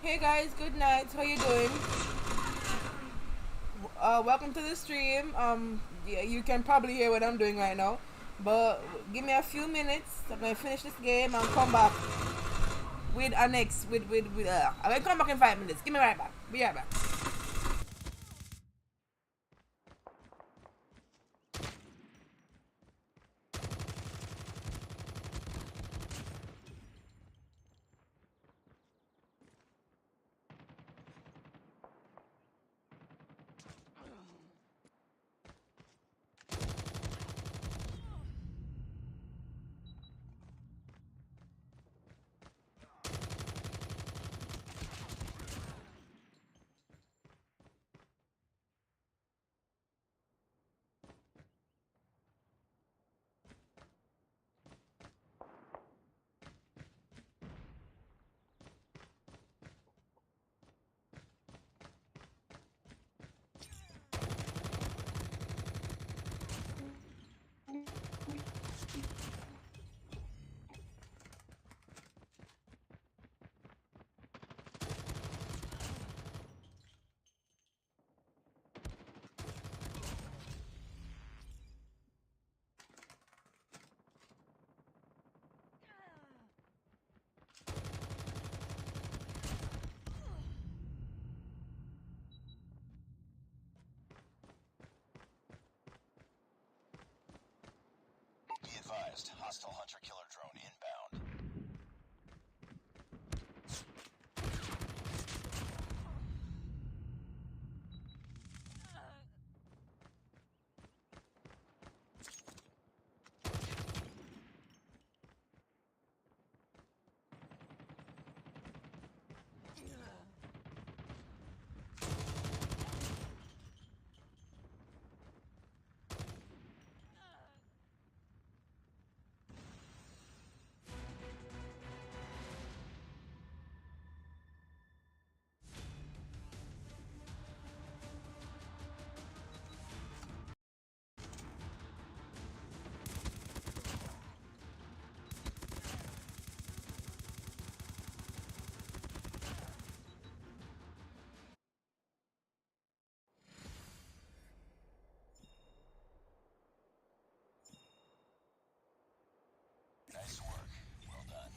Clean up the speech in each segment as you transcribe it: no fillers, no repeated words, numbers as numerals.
Hey guys, good night. How you doing? Welcome to the stream. Yeah, you can probably hear what I'm doing right now, but give me a few minutes. I'm gonna finish this game and come back with our next. I'm gonna come back in 5 minutes. Give me right back. Be right back. Be advised, hostile hunter-killer drone inbound. Nice work. Well done.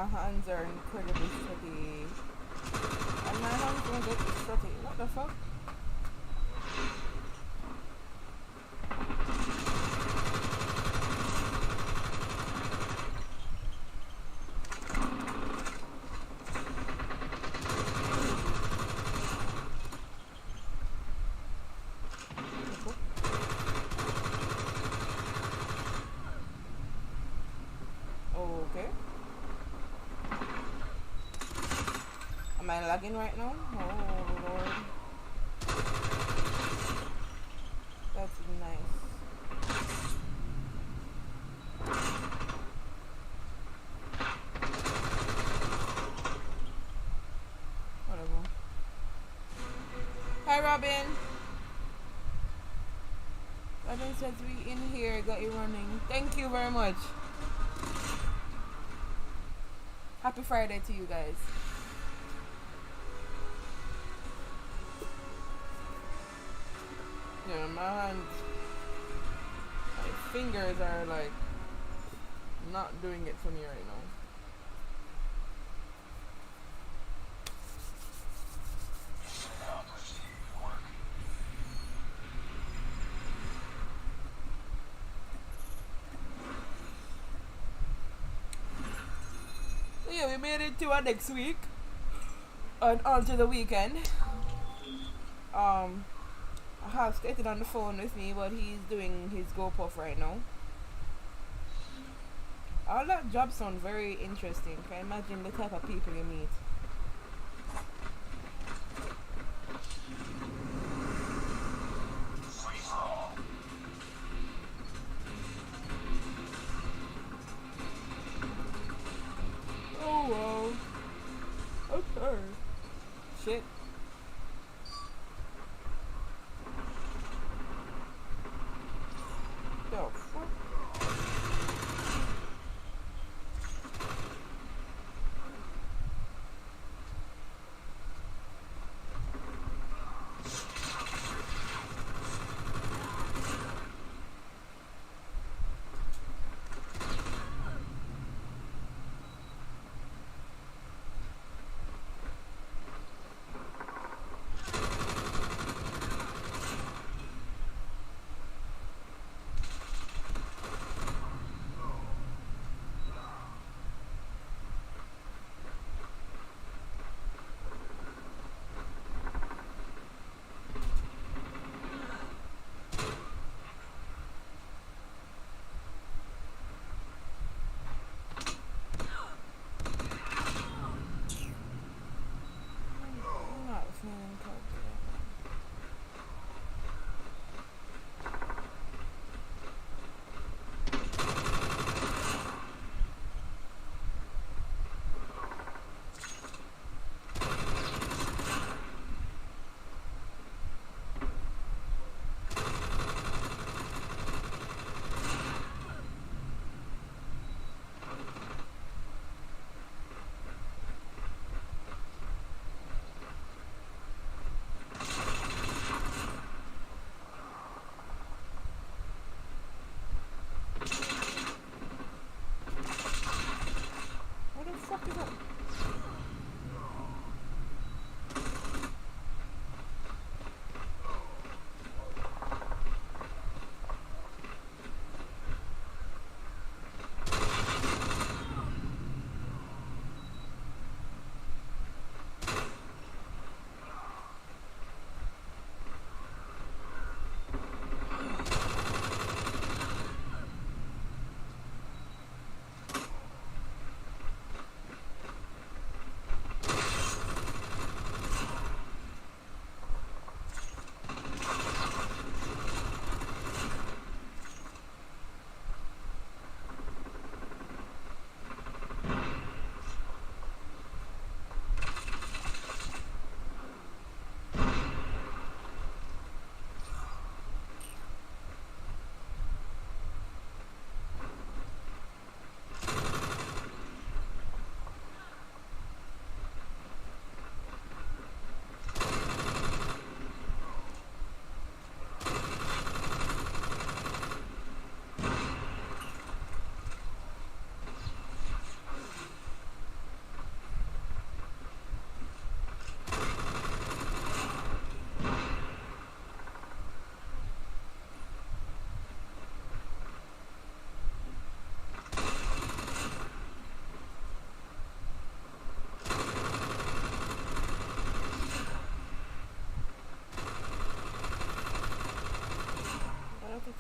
hands are incredibly sweaty. And my hands don't get sweaty. What the fuck? Okay. Am I lagging right now? Oh lord. That's nice. Whatever. Hi Robin. Robin says we in here, got you running. Thank you very much. Happy Friday to you guys. Yeah, my hands, my fingers are like not doing it for me right now. Accomplished. Good work. So yeah, we made it to our next week and on to the weekend. I have Skated on the phone with me, but he's doing his GoPuff right now. All that jobs sound very interesting. Can you imagine the type of people you meet? Free for all. Oh wow. Okay. Shit. The fuck?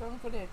Something for that.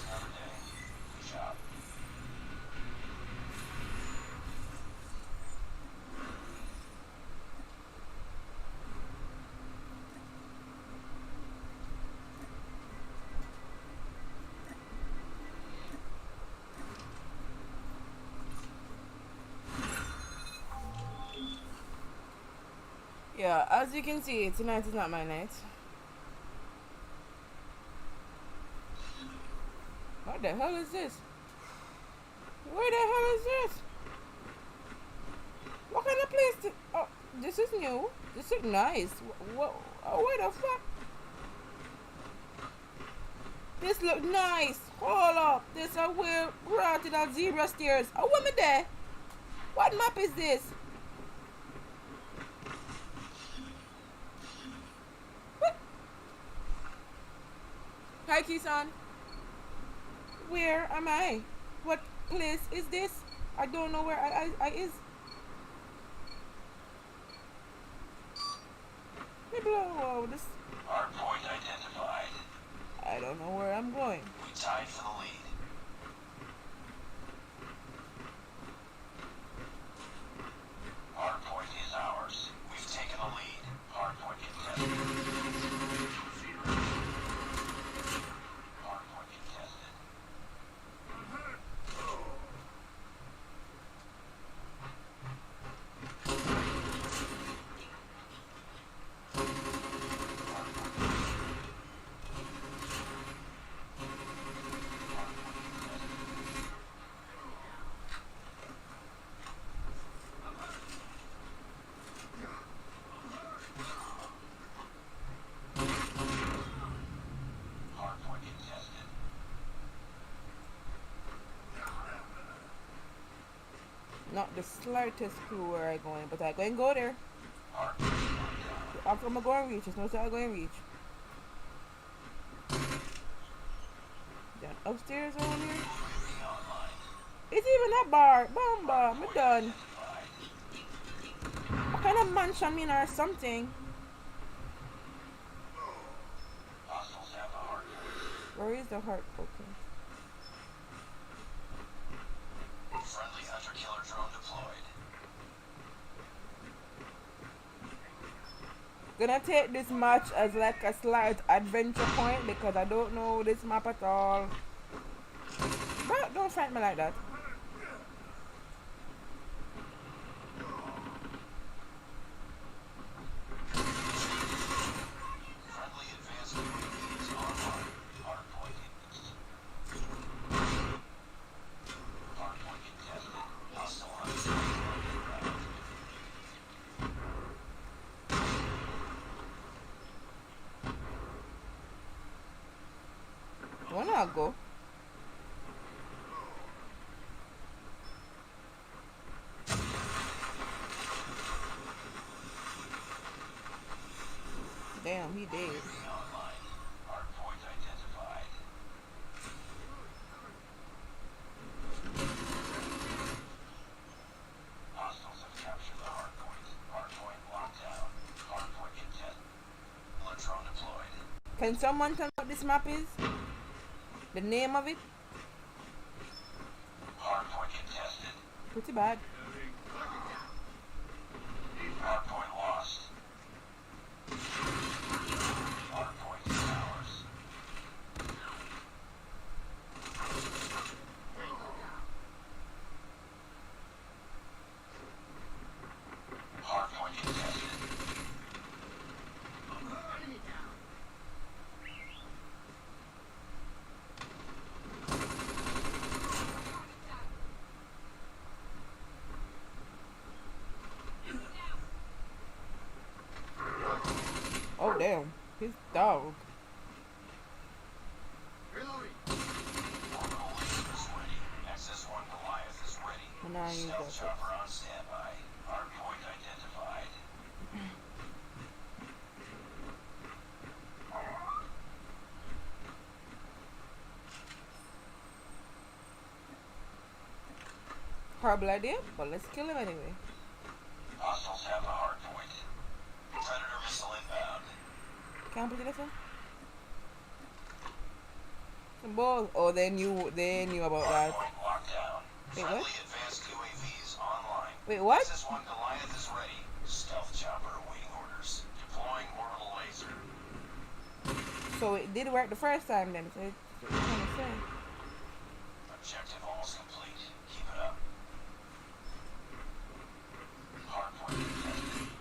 Another day. Good job. Yeah, as you can see, tonight is not my night. What the hell is this? Where the hell is this? What kind of place? Oh, this is new. This is nice. What? Oh, what the fuck? This look nice. Hold up. This a way granted on zebra stairs. Oh, woman there. What map is this? What? Hi, Kisan. Where am I? What place is this? I don't know where I is. Whoa, this. Hardpoint identified. I don't know where I'm going. We tied for the lead. Hardpoint is ours. We've taken the lead. Hardpoint contested. Hardpoint contested. Hardpoint contested. Not the slightest clue where I going, but I go and go there. Hardpoint locked down. I'm going to reach. It's no I'm going to reach. Then upstairs around here. UAV online. It's even a bar. Bomba. I'm done. Identified. What kind of mansion mean or something? Hostiles have the hardpoint. Where is the heart? Okay. Friendly hunter-killer drone deployed. Gonna take this match as like a slight adventure point because I don't know this map at all. But don't fight me like that. Friendly advanced UAVs online. Hardpoint Hardpoint contested. Hostile hunter-killer inbound. Where I go? Damn, he dead. UAV online. Hardpoint identified. Hostiles have captured the hardpoint. Hardpoint locked down. Hardpoint contested. Killer drone deployed. Can someone tell me what this map is? The name of it? Hardpoint contested. Pretty bad. Hardpoint lost. Hardpoint is ours. Hardpoint contested. damn. His dog. Reloading. Orbital laser is ready. XS-1 Goliath is ready. And now I use Stealth that. chopper on standby. Hardpoint identified. Horrible idea, but let's kill him anyway. Hostiles have the hardpoint. Predator missile inbound. Can't put it this one? Some balls. Oh, they knew about that. Hardpoint locked down. Wait, Friendly what? advanced UAVs online. Wait, what? XS-1 Goliath is ready. Stealth chopper awaiting orders. Deploying orbital laser. So it did work the first time then. So it's kind of sad. Objective almost complete. Keep it up. Hardpoint detected.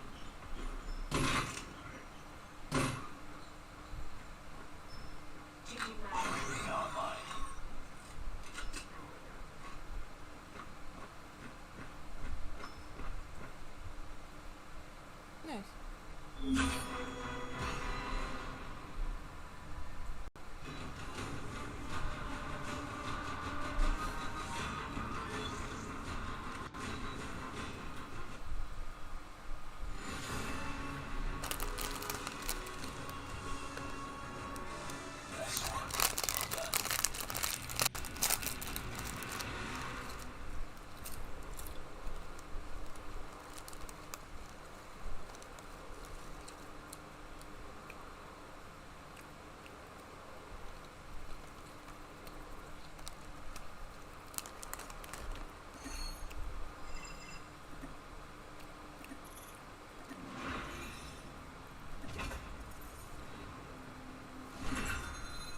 UAV online. Nice. Nice work.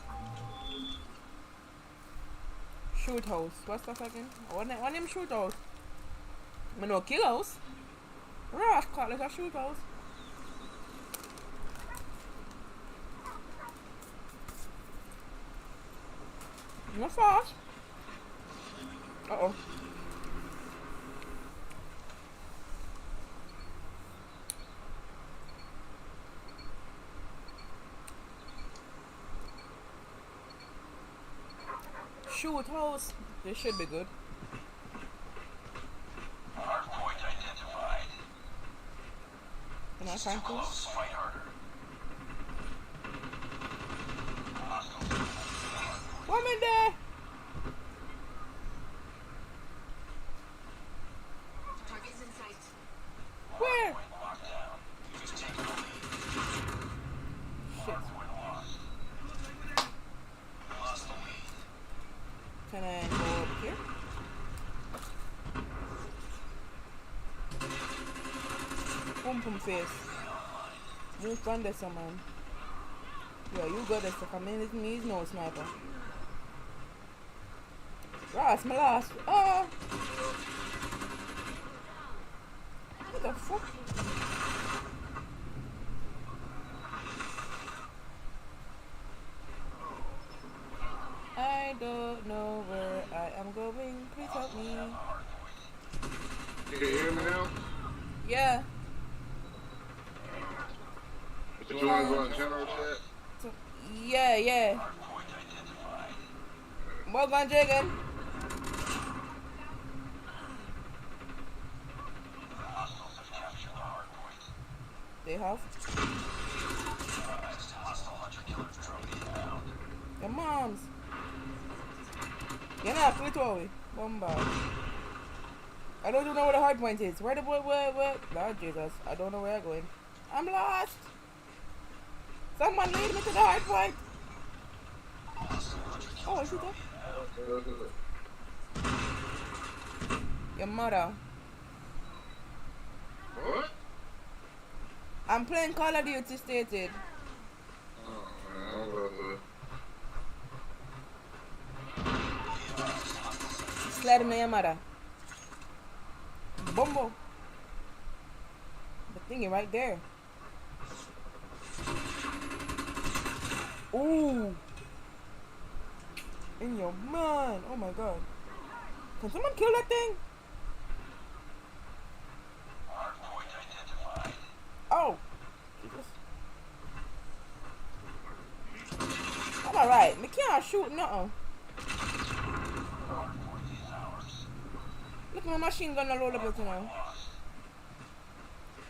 Well done. Shoot house. What's that again? What name shoot house? I know kill house. Ross call it a shoot house. Not fast. Uh-oh. Shoot house. This should be good. Hardpoint identified. Can I It's too find close. close? Fight harder. Hostiles have the hardpoint. Woman there! Targets in sight. Where? Hardpoint locked down. You've taken the lead. Shit. Hardpoint lost. You lost the lead. Can I go up here? Boom boom face. You run this man. Yeah, you got this stuff. I mean, it's me, no sniper. Ross, my last. Oh! What the fuck? I don't know where I am going. Please help me. Have the hardpoint. You can hear me now? Yeah. But you want to go in general chat? So, yeah. Hardpoint identified. Well done, Jagan. The hostiles have captured the hardpoint. They have. Next hostile hunter-killer drone inbound. Your moms. You're not free to away. Bomba. I don't even know where the hard point is. Where the boy, where? Lord Jesus, I don't know where I'm going. I'm lost. Someone lead me to the hard point. Hostile hunter-killer Oh, is it drone there? inbound. Your mother. What? I'm playing Call of Duty stated. Oh, man, I'm about to... Slide me your mother. Bumbo. The thingy right there. Ooh. In your mind. Oh my god. Can someone kill that thing? Hardpoint identified. Oh. Jesus. can't shoot nothing. Hardpoint is ours. Look, my machine gun all over you know. Lost.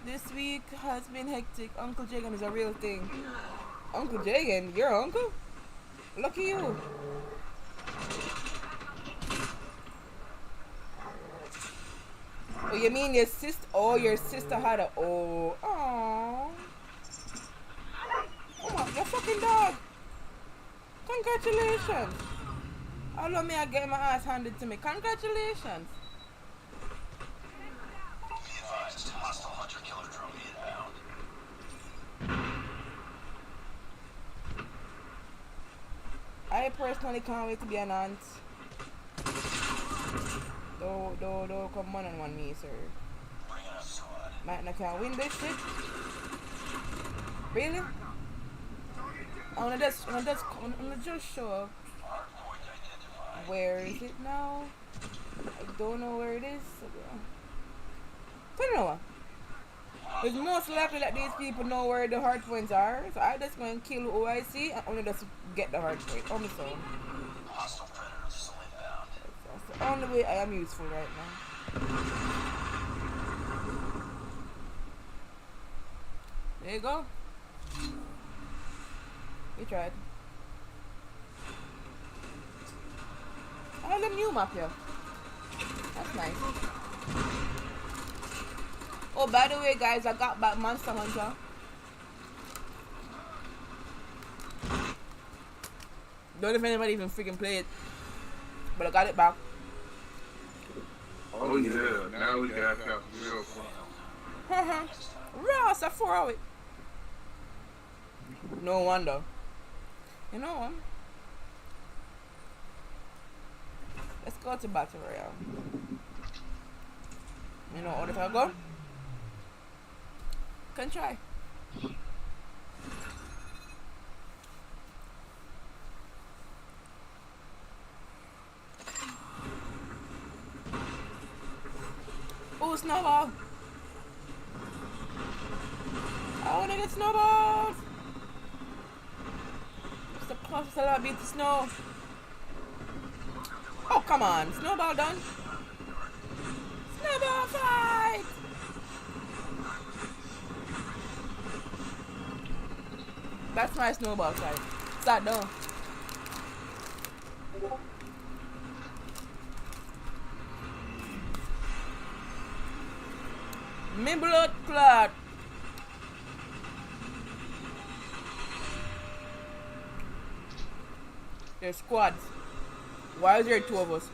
This week has been hectic. Uncle Jagan is a real thing. Uncle Jagan? Your uncle? Lucky you. Oh, you mean your sister? Oh, your sister had a. Oh. Aww. Oh, my, your fucking dog. Congratulations. How long may I get my ass handed to me? Congratulations. Be advised, hostile hunter-killer drone inbound. I personally can't wait to be an aunt. Don't come on me, sir. Bring in a squad. Might not can win this shit. Really? I wanna just show up. Hardpoint identified. Where is it now? I don't know where it is. But you know what? It's most likely that these people know where the hard points are. So I just go and kill who I see and only just get the hard point on my own. Hostile predator missile inbound. That's the only way I am useful right now. There you go. We tried. I have a new map here. That's nice. Oh, by the way, guys, I got back Monster Hunter. Don't know if anybody even freaking play it, but I got it back. Oh yeah, now we got some real fun. Ross, I 4 hours. No wonder. You know what? Let's go to Battle Royale. You know what if I go? Can try. Oh, snowball! I wanna get snowballs! It's the closest I'll be to snow. Oh, come on. Snowball done. Snowball fight! That's my snowball fight. Start down. Me blood clot. There's squads. Why is there 2 of us?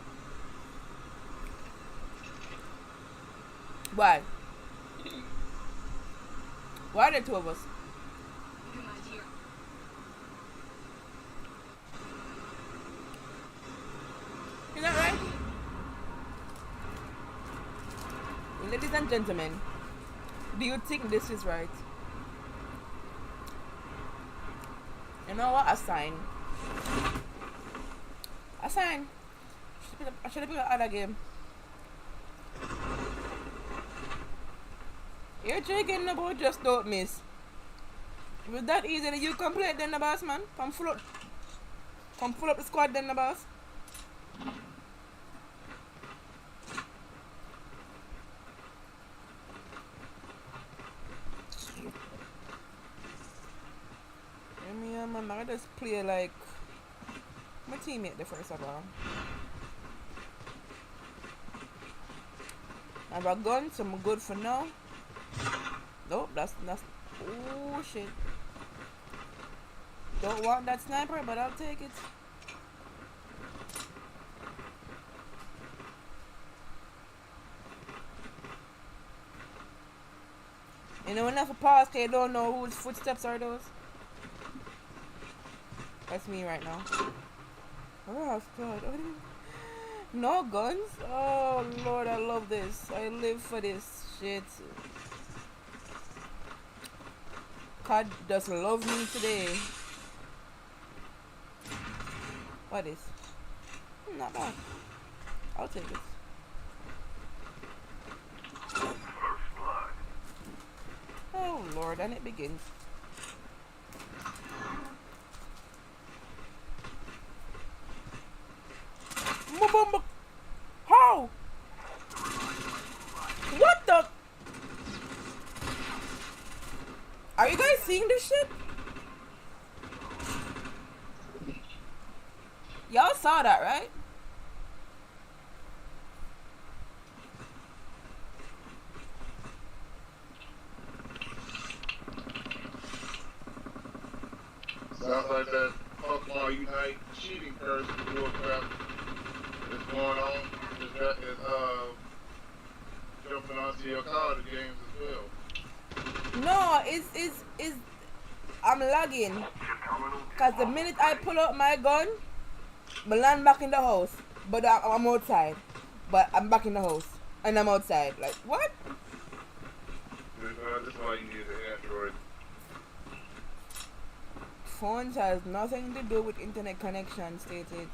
Why? Why are there 2 of us? Come out here. Is that right? Ladies and gentlemen, do you think this is right? You know what? Assign. Assign. I should have put another game. You're drinking about just don't miss. If it's that easy, then you can play it then the boss, man. Come full up the squad then the boss. Yeah, man, I just play like my teammate the first of all. I have a gun, so I'm good for now. Nope, that's oh shit. Don't want that sniper, but I'll take it. You know, enough of pause, cause you don't know whose footsteps are those. That's me right now. Oh, God. No guns? Oh, Lord, I love this. I live for this shit. God does love me today. What is? Not bad. I'll take it. Oh, Lord, and it begins. seeing this shit? Y'all saw that, right? Sounds like that Pokemon Unite cheating curse bullcrap that's going on. Is jumping onto your card games as well. No, it's I'm lagging. Cause the minute I pull out my gun, I land back in the house. But I'm outside. But I'm back in the house. And I'm outside. Like, what? That's why you need an Android. Phones has nothing to do with internet connection, stated.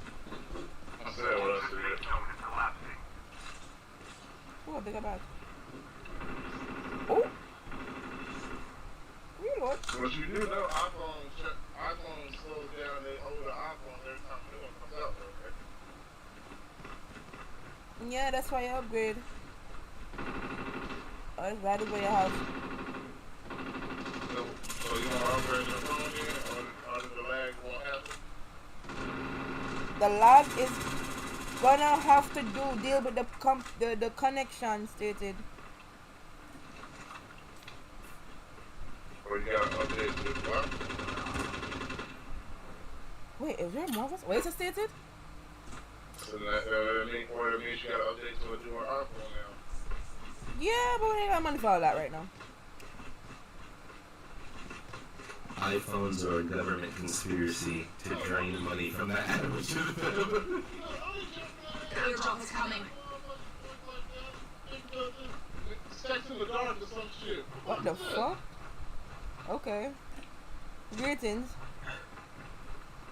I said what I said. Oh, bigger bag. Oh! Reload. What you do know, iPhone slows down the older iPhone every time a new one comes out, though, right? Yeah, that's why you upgrade. Oh, it's right over your house. So you want to upgrade your phone in, or the lag won't happen? The lag is gonna have to deal with the connection, stated. Or you got to update to what? Wait, is there more of us? Wait, is it stated? So that means you got to update to a newer iPhone now. Yeah, but we ain't got money for all that right now. iPhones are a government conspiracy to drain money from the average. Airdrop is coming. Sex in the dark or some shit. What the fuck? Okay. Greetings.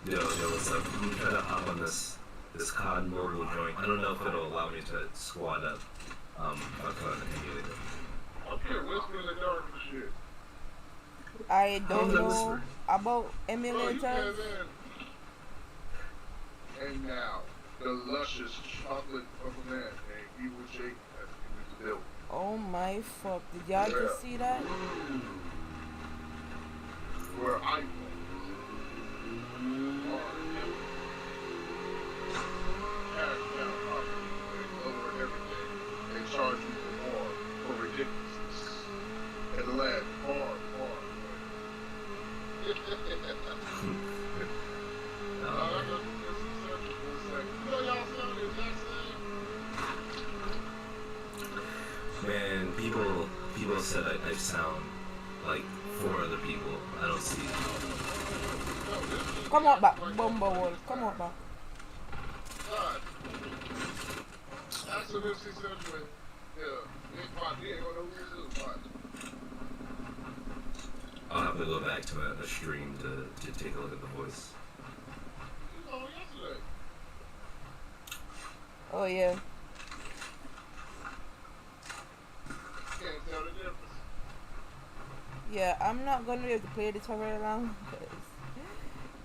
Yo, what's up? I'm trying to hop on this COD mobile joint. I don't know if it'll allow me to squad up. I'll call it an emulator. Up here, whisper in the dark and shit. I don't know whisper. about Bro, you emulators. can't And now, the luscious chocolate of man and evil shake has been built. Oh my fuck. Did y'all just see that? Where iPhones are cash down poverty, they lower everything, they charge you for more, for ridiculousness, and last far away. Man, people said I sound like 4 other people. I don't see. Come on back, Bumblewolf. Come on back. God. That's what this is anyway. Yeah. Ain't fine. He ain't gonna know who this is. Fine. I'll have to go back to a stream to take a look at the voice. You know, yesterday. Oh yeah. Can't tell the difference. Yeah, I'm not gonna be able to play this for very long because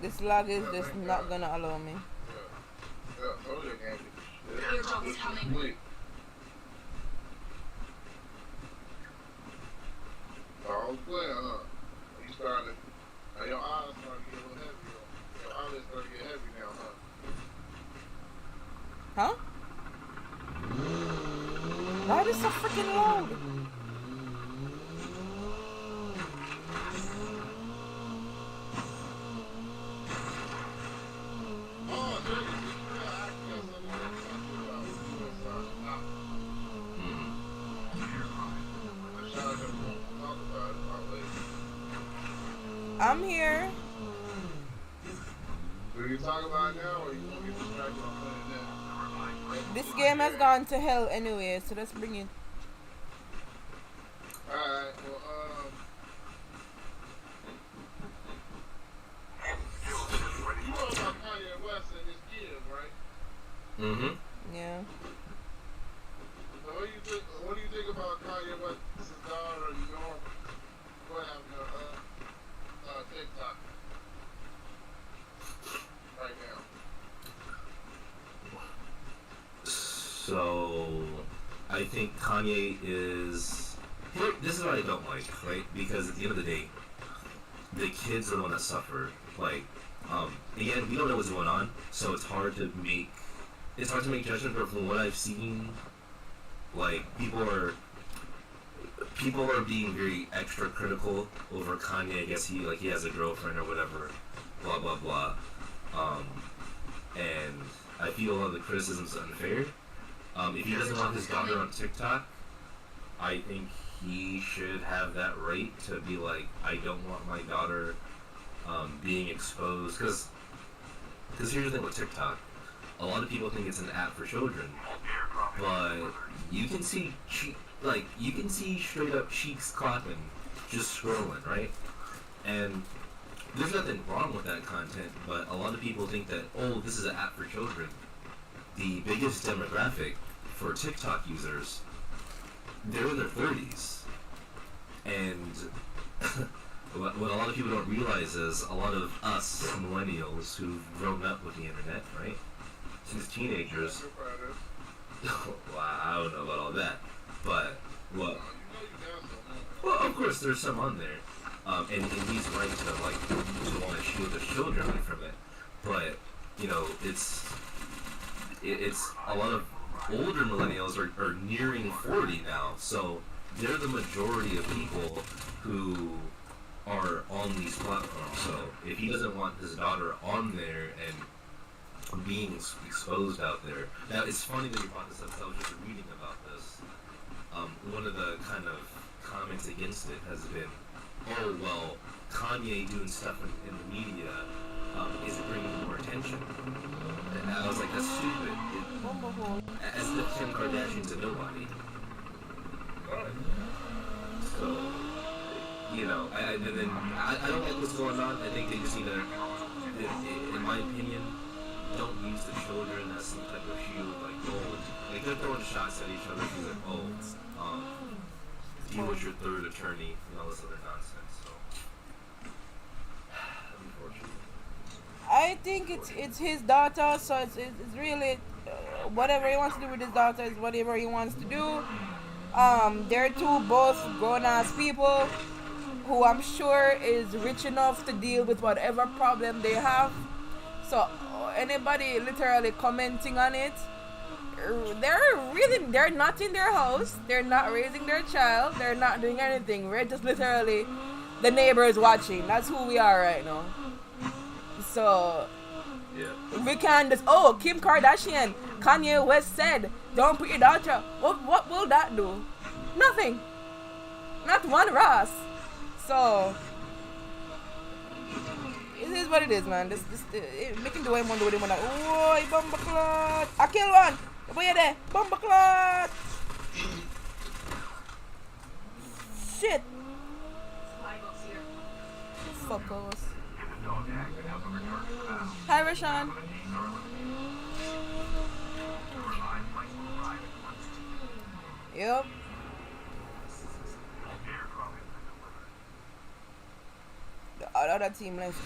this lag is just not gonna allow me. Yeah, totally can't do this. Airdrop is coming. Wait. Oh, well, you started. Now your eyes starting to get a little heavy. Your eyelids starting to get heavy now, huh? Huh? Why is it so freaking loud? Oh, there you see, I actually got something else I I'm sure I don't talk about it probably. I'm here. Do you talk about it now, or you gonna get distracted on playing that? This game has gone to hell anyway, so let's bring it. Alright, well, you know about Kanye West and his kids, right? Mm-hmm. Yeah. So what do you think about Kanye West's daughter, Norm, what happened to TikTok right now? So, I think Kanye is... This is what I don't like, right? Because at the end of the day, the kids are the one that suffer. Like, again, we don't know what's going on, so it's hard to make judgment. But from what I've seen, like people are being very extra critical over Kanye. I guess he has a girlfriend or whatever, blah blah blah. And I feel a lot of the criticism's unfair. If he doesn't want his daughter on TikTok, I think he should have that right to be like, I don't want my daughter being exposed. Because here's the thing with TikTok. A lot of people think it's an app for children, but you can see straight up cheeks clapping just scrolling, right? And there's nothing wrong with that content, but a lot of people think that, oh, this is an app for children. The biggest demographic for TikTok users, they're in their 30s. And what a lot of people don't realize is a lot of us millennials who've grown up with the internet, right? Since teenagers. Well, I don't know about all that, but well, of course there's some on there, and he's right to want to shield his children from it. But you know, it's a lot of older millennials are nearing 40 now, so they're the majority of people who are on these platforms. So if he doesn't want his daughter on there and being exposed out there. Now, it's funny that you brought this up, because I was just reading about this. One of the kind of comments against it has been, oh, well, Kanye doing stuff in the media is bringing more attention. And I was like, that's stupid. As if Kim Kardashian's a nobody. So, you know, I don't like what's going on. I think they just need to, in my opinion, don't use the children as some type of shield, like they're throwing shots at each other. He's like, oh, he was your third attorney, and all this other nonsense. So, unfortunately. I think it's his daughter, so it's really whatever he wants to do with his daughter is whatever he wants to do. They're two both grown-ass people who I'm sure is rich enough to deal with whatever problem they have. So anybody literally commenting on it, they're not in their house, they're not raising their child, they're not doing anything. We're just literally the neighbors watching. That's who we are right now. So yeah, we can just, oh, Kim Kardashian, Kanye West said don't put your daughter. What will that do? Nothing. Not one Ross. So it is what it is, man. This making the way one do with him. Like, oh, he bomba clot. I kill one. Boy, you there? Bomba clot. Shit. Supply box here. Fuckers. Hi, Rashawn. Yep. The other team left.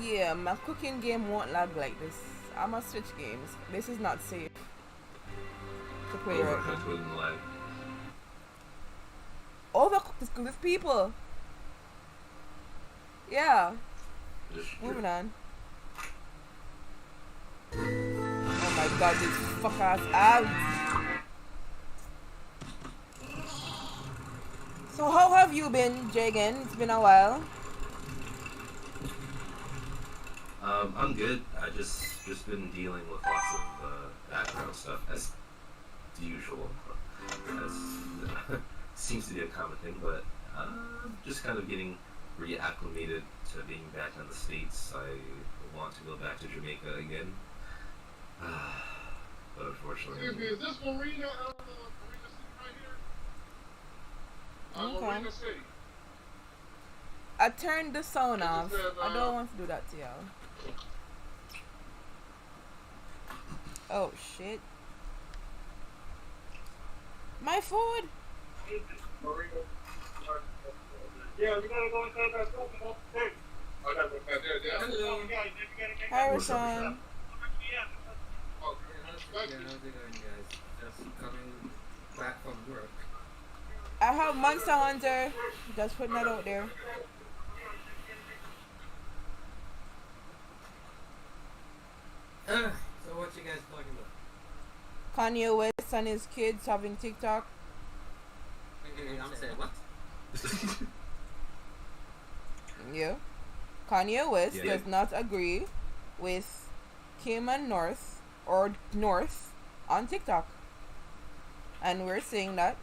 Yeah, my cooking game won't lag like this. I must switch games. This is not safe to play right now. wouldn't lag. Overcooked with people. Yeah. Moving on. Oh my god, this fuck ass out. So how have you been, Jagan? It's been a while. I'm good. I just been dealing with lots of background stuff as usual. As seems to be a common thing, but just kind of getting reacclimated to being back in the States. I want to go back to Jamaica again, but unfortunately. Excuse me, is this Marina? Marina City right here? Okay. Marina City. I turned the sound off. I don't want to do that to y'all. Oh shit. My food. Marina. Yeah, we gotta go inside that building. Hey. Oh, that's right there. Hi, Rashawn. Oh, Thank Yeah, you. how's it going, guys? Just coming back from work. I have Monster Hunter. Just putting that out there. So what you guys talking about? Kanye West and his kids having TikTok. I'm saying what? Yeah. Kanye West Yeah. does not agree with Kim and North or North on TikTok. And we're saying that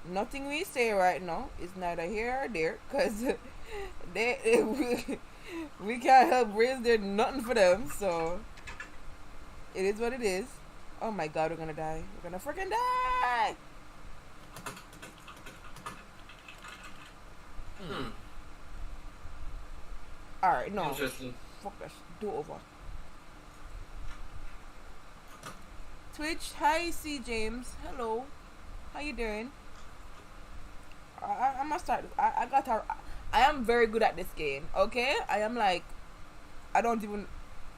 nothing we say right now is neither here or there because we can't help raise their nothing for them. So it is what it is. Oh my god, we're gonna die. We're gonna freaking die! Alright, no. Interesting. Fuck that shit. Do it over. Twitch, hi C James. Hello. How you doing? I must start. I am very good at this game. Okay, I am like, I don't even.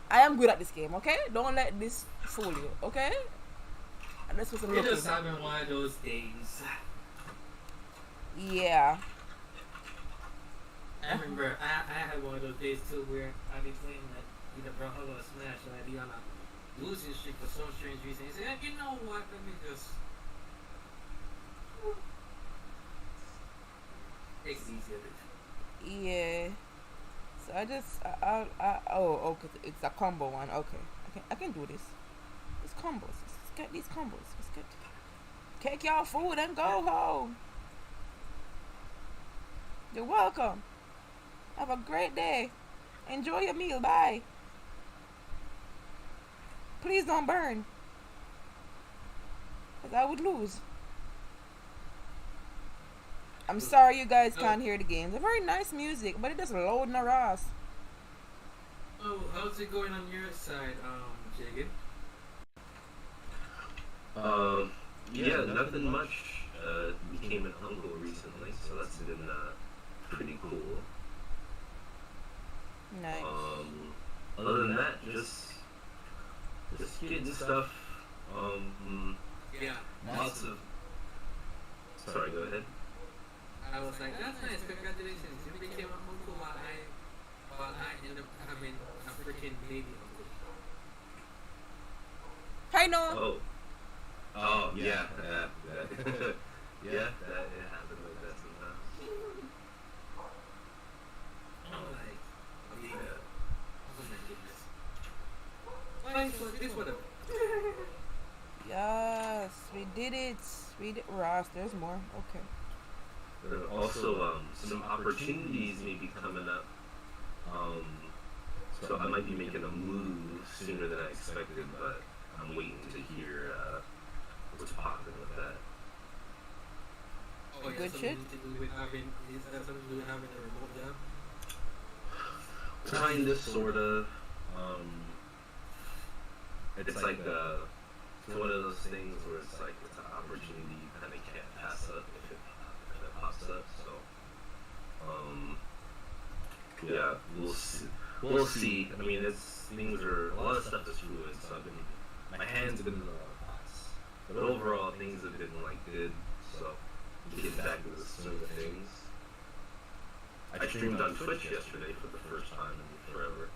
I am good at this game. Okay, don't let this fool you. Okay. And that's what's We're looking. just having one of those days. Yeah. I remember I had one of those days too where I be playing like either Brawlhalla or Smash and I be on a losing streak for some strange reason. He said, you know what, let me just takes it easier. Yeah. So I just okay, it's a combo one. Okay, I can do this. It's combos. Let's get these combos. Let's get cake y'all food and go home. You're welcome. Have a great day. Enjoy your meal. Bye. Please don't burn, 'cause I would lose. I'm sorry you guys can't hear the games. They're very nice music, but it doesn't load in our ass. Oh, how's it going on your side, Jagan? Yeah, nothing much. Became an uncle recently, so that's been pretty cool. Nice. Other than that, just kids stuff. Yeah. Lots of. Sorry, go ahead. I was like, that's nice, congratulations. You became an uncle while I ended up having a freaking baby uncle. Hi Noah. Oh, yeah, yeah, that it happens like that sometimes. I'm like, Yeah. oh my goodness. Fine, so this whatever. Yes, we did it. We did. Ross, there's more. Okay. Also, some opportunities may be coming up. So I might be making a move sooner than I expected, but I'm waiting to hear what's popping with that. Oh, yeah, Good something shit. to do with having, is that something to do with having a remote job? Kinda, sorta. It's like it's one of those things where it's like it's an opportunity you kind of can't pass up if it pops up. So, yeah, we'll see. I mean, things are a lot of stuff is fluid. So my hands have been in a lot of pots, but overall things have been like good. So getting back to the swing of things. I streamed on Twitch yesterday for the first time in forever.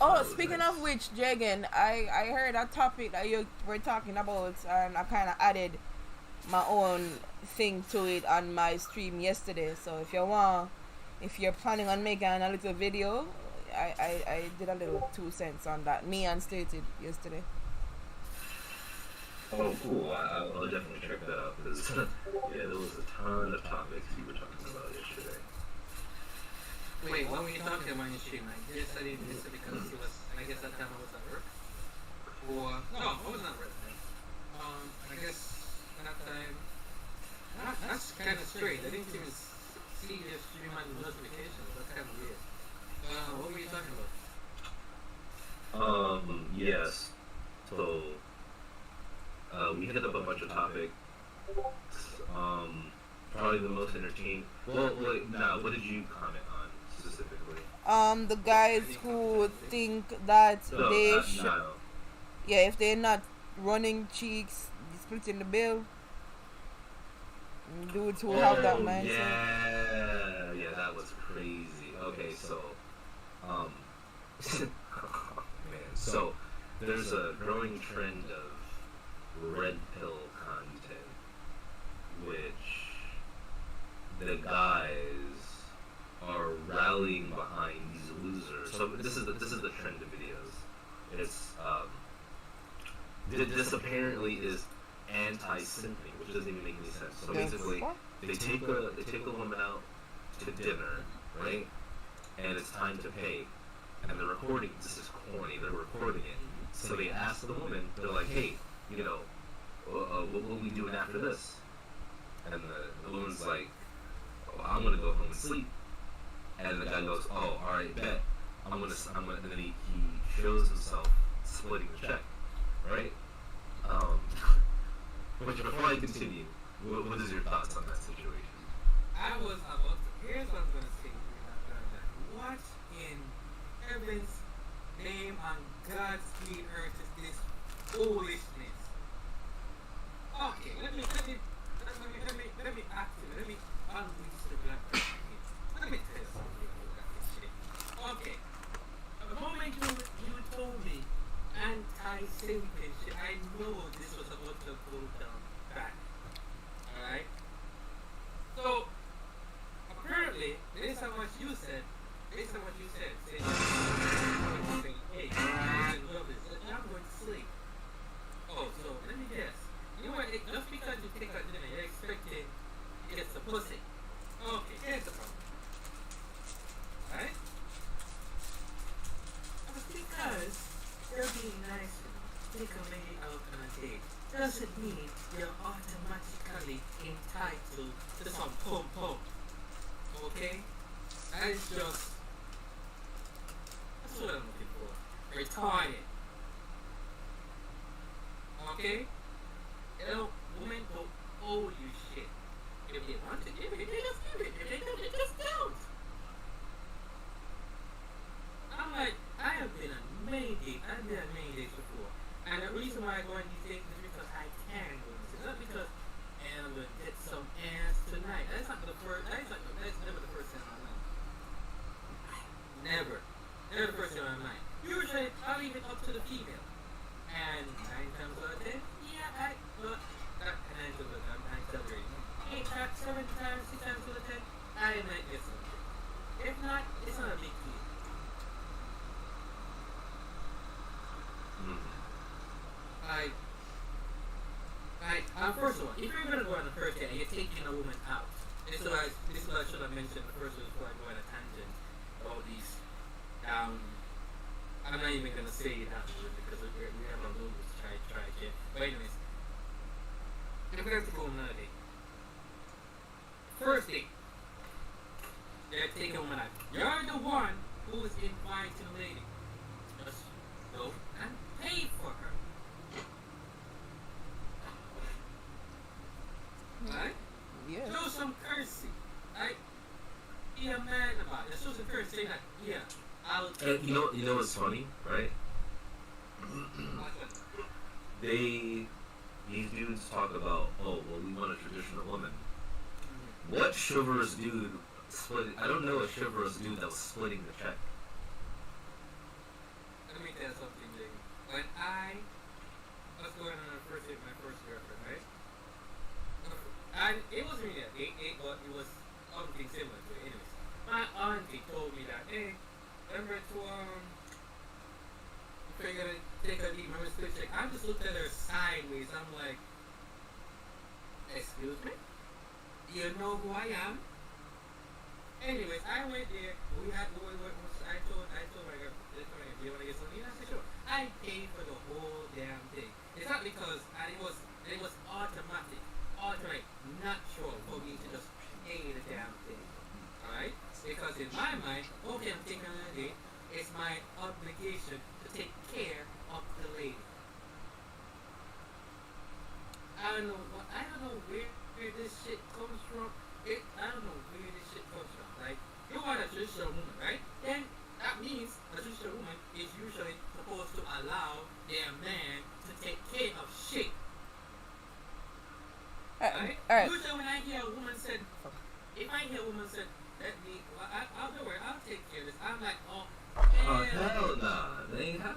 Oh, That was speaking nice. of which, Jagan, I heard a topic that you were talking about, and I kind of added my own thing to it on my stream yesterday. So if you're planning on making a little video, I did a little 2 cents on that. Me and stated yesterday. Oh, cool. I'll definitely check that out because, yeah, there was a ton of topics we were talking about yesterday. Wait, what were you talking about in your stream? I guess I didn't miss it because it was, I guess that time I was at work. Or, no, I was not at work then. I guess that time, that's kind of strange. I didn't even see your stream on notifications. That's kind of weird. What were you talking about? Yes. So, we hit up a bunch of topics. Probably the most entertaining. Well, now, what did you comment on specifically? The guys who think that No, they not should, Nile. yeah, if they're not running cheeks, splitting the bill. Dudes who have that mindset. Yeah, that was crazy. Okay, so, um, man, so there's a growing trend of red pill content, which the guys are rallying behind these losers. So this is the trend of videos. It's this apparently is anti-simping, which doesn't even make any sense. So basically, they take a woman out to dinner, right? And it's time to pay, and they're recording. This is corny. They're recording it. So they ask the woman. They're like, "Hey, you know, what will we doing after this?" And the woman's like, "Oh, I'm gonna go home and sleep." And the guy goes, "Oh, all right, bet. I'm gonna." And then he shows himself splitting the check, right? But before I continue, what is your thoughts on that situation? I was about to. Here's what I'm gonna say. What in heaven's name on God's green earth is this foolishness? Okay, let me activate. Let me unleash the black person here. Let me tell you something about this shit. Okay, the moment you told me anti-Semitic shit, I know this was about to go down bad. Alright? So, apparently, based on what you said, saying, hey, I love this, I'm going to sleep. Oh, so let me guess. You know what? Just because you take a dinner, you're expecting to get some pussy. Okay, here's the problem. Alright? Just because you're being nice to me, take a lady out on a date, doesn't mean you're automatically entitled to some pom-pom. Okay? That is just... That's what I'm looking for. Retarded. Okay? You know, women don't owe you shit. If they want to give it, they just give it. If they don't, they just don't. I'm like, I have been on many dates before. And the reason why I go on these dates is because I can go on these dates. Not because I'm going to get some ass tonight. That's never the first thing on my mind. Never the first thing on my mind. Usually, I'll leave it up to the female. And 9 times out of 10, yeah, not 9 times out of 10, I'm celebrating. 8 times, 7 times, 6 times out of 10, I might get something. If not, it's not a big deal. First of all, if you're gonna go on a first date and you're taking a woman out, this is what I should have mentioned the first before I go on a tangent about these. I'm not even gonna say that because we have a little to try it. But anyways, if we're gonna go on another date, first date, they're taking a woman out. You're the one who is inviting the lady. Just go and pay for her. Right? Yeah. Show some courtesy. Right? Be a man about it. Show some courtesy. Say that, yeah, I'll take You know what's funny, right? These dudes talk about, oh, well, we want a traditional woman. What chivalrous dude split? I don't know a chivalrous dude that was splitting the check. Let me tell you something, Jay. When I was going on a first date with my first girlfriend, right? And it wasn't really a date, but it was something similar to it. Anyways, my auntie told me that, hey, remember to if you're gonna take a deep memory split check. I just looked at her sideways. I'm like, excuse me? You know who I am? Anyways, I went there. I told my girl, do you want to get something? I said, sure. I paid for the whole damn thing. It's not because, and it was automatic, not sure for me to just pay the damn thing. Alright? Because in my mind, okay, I'm taking on a date, it's my obligation to take care of the lady. I don't know where this shit comes from. Like, you want a traditional woman, right? Then that means a traditional woman is usually supposed to allow their man to take care of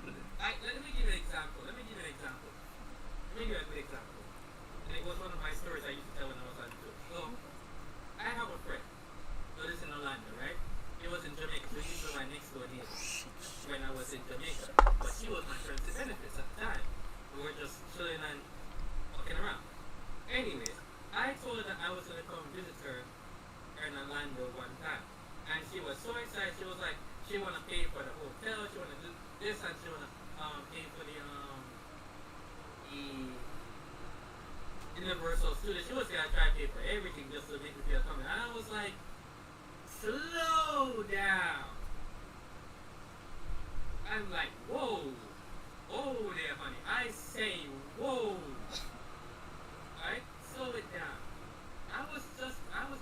happening. Let me give you an example. Let me give you a good example. And it was one of my stories I used to tell when I was on tour. So, I have a friend. So this is in Orlando, right? He was in Jamaica. So he used to my next door neighbor when I was in Jamaica. But she was my friend to benefits at the time. We were just chilling and walking around. Anyways, I told her that I was going to come visit her in Orlando one time. And she was so excited. She was like, she want to pay for the hotel. She want to do this and she want to pay for the Universal Studios. She was going to try to pay for everything just to make me feel coming. And I was like, slow down. I'm like, whoa. Oh there, honey. I say, whoa. Alright? Slow it down. I was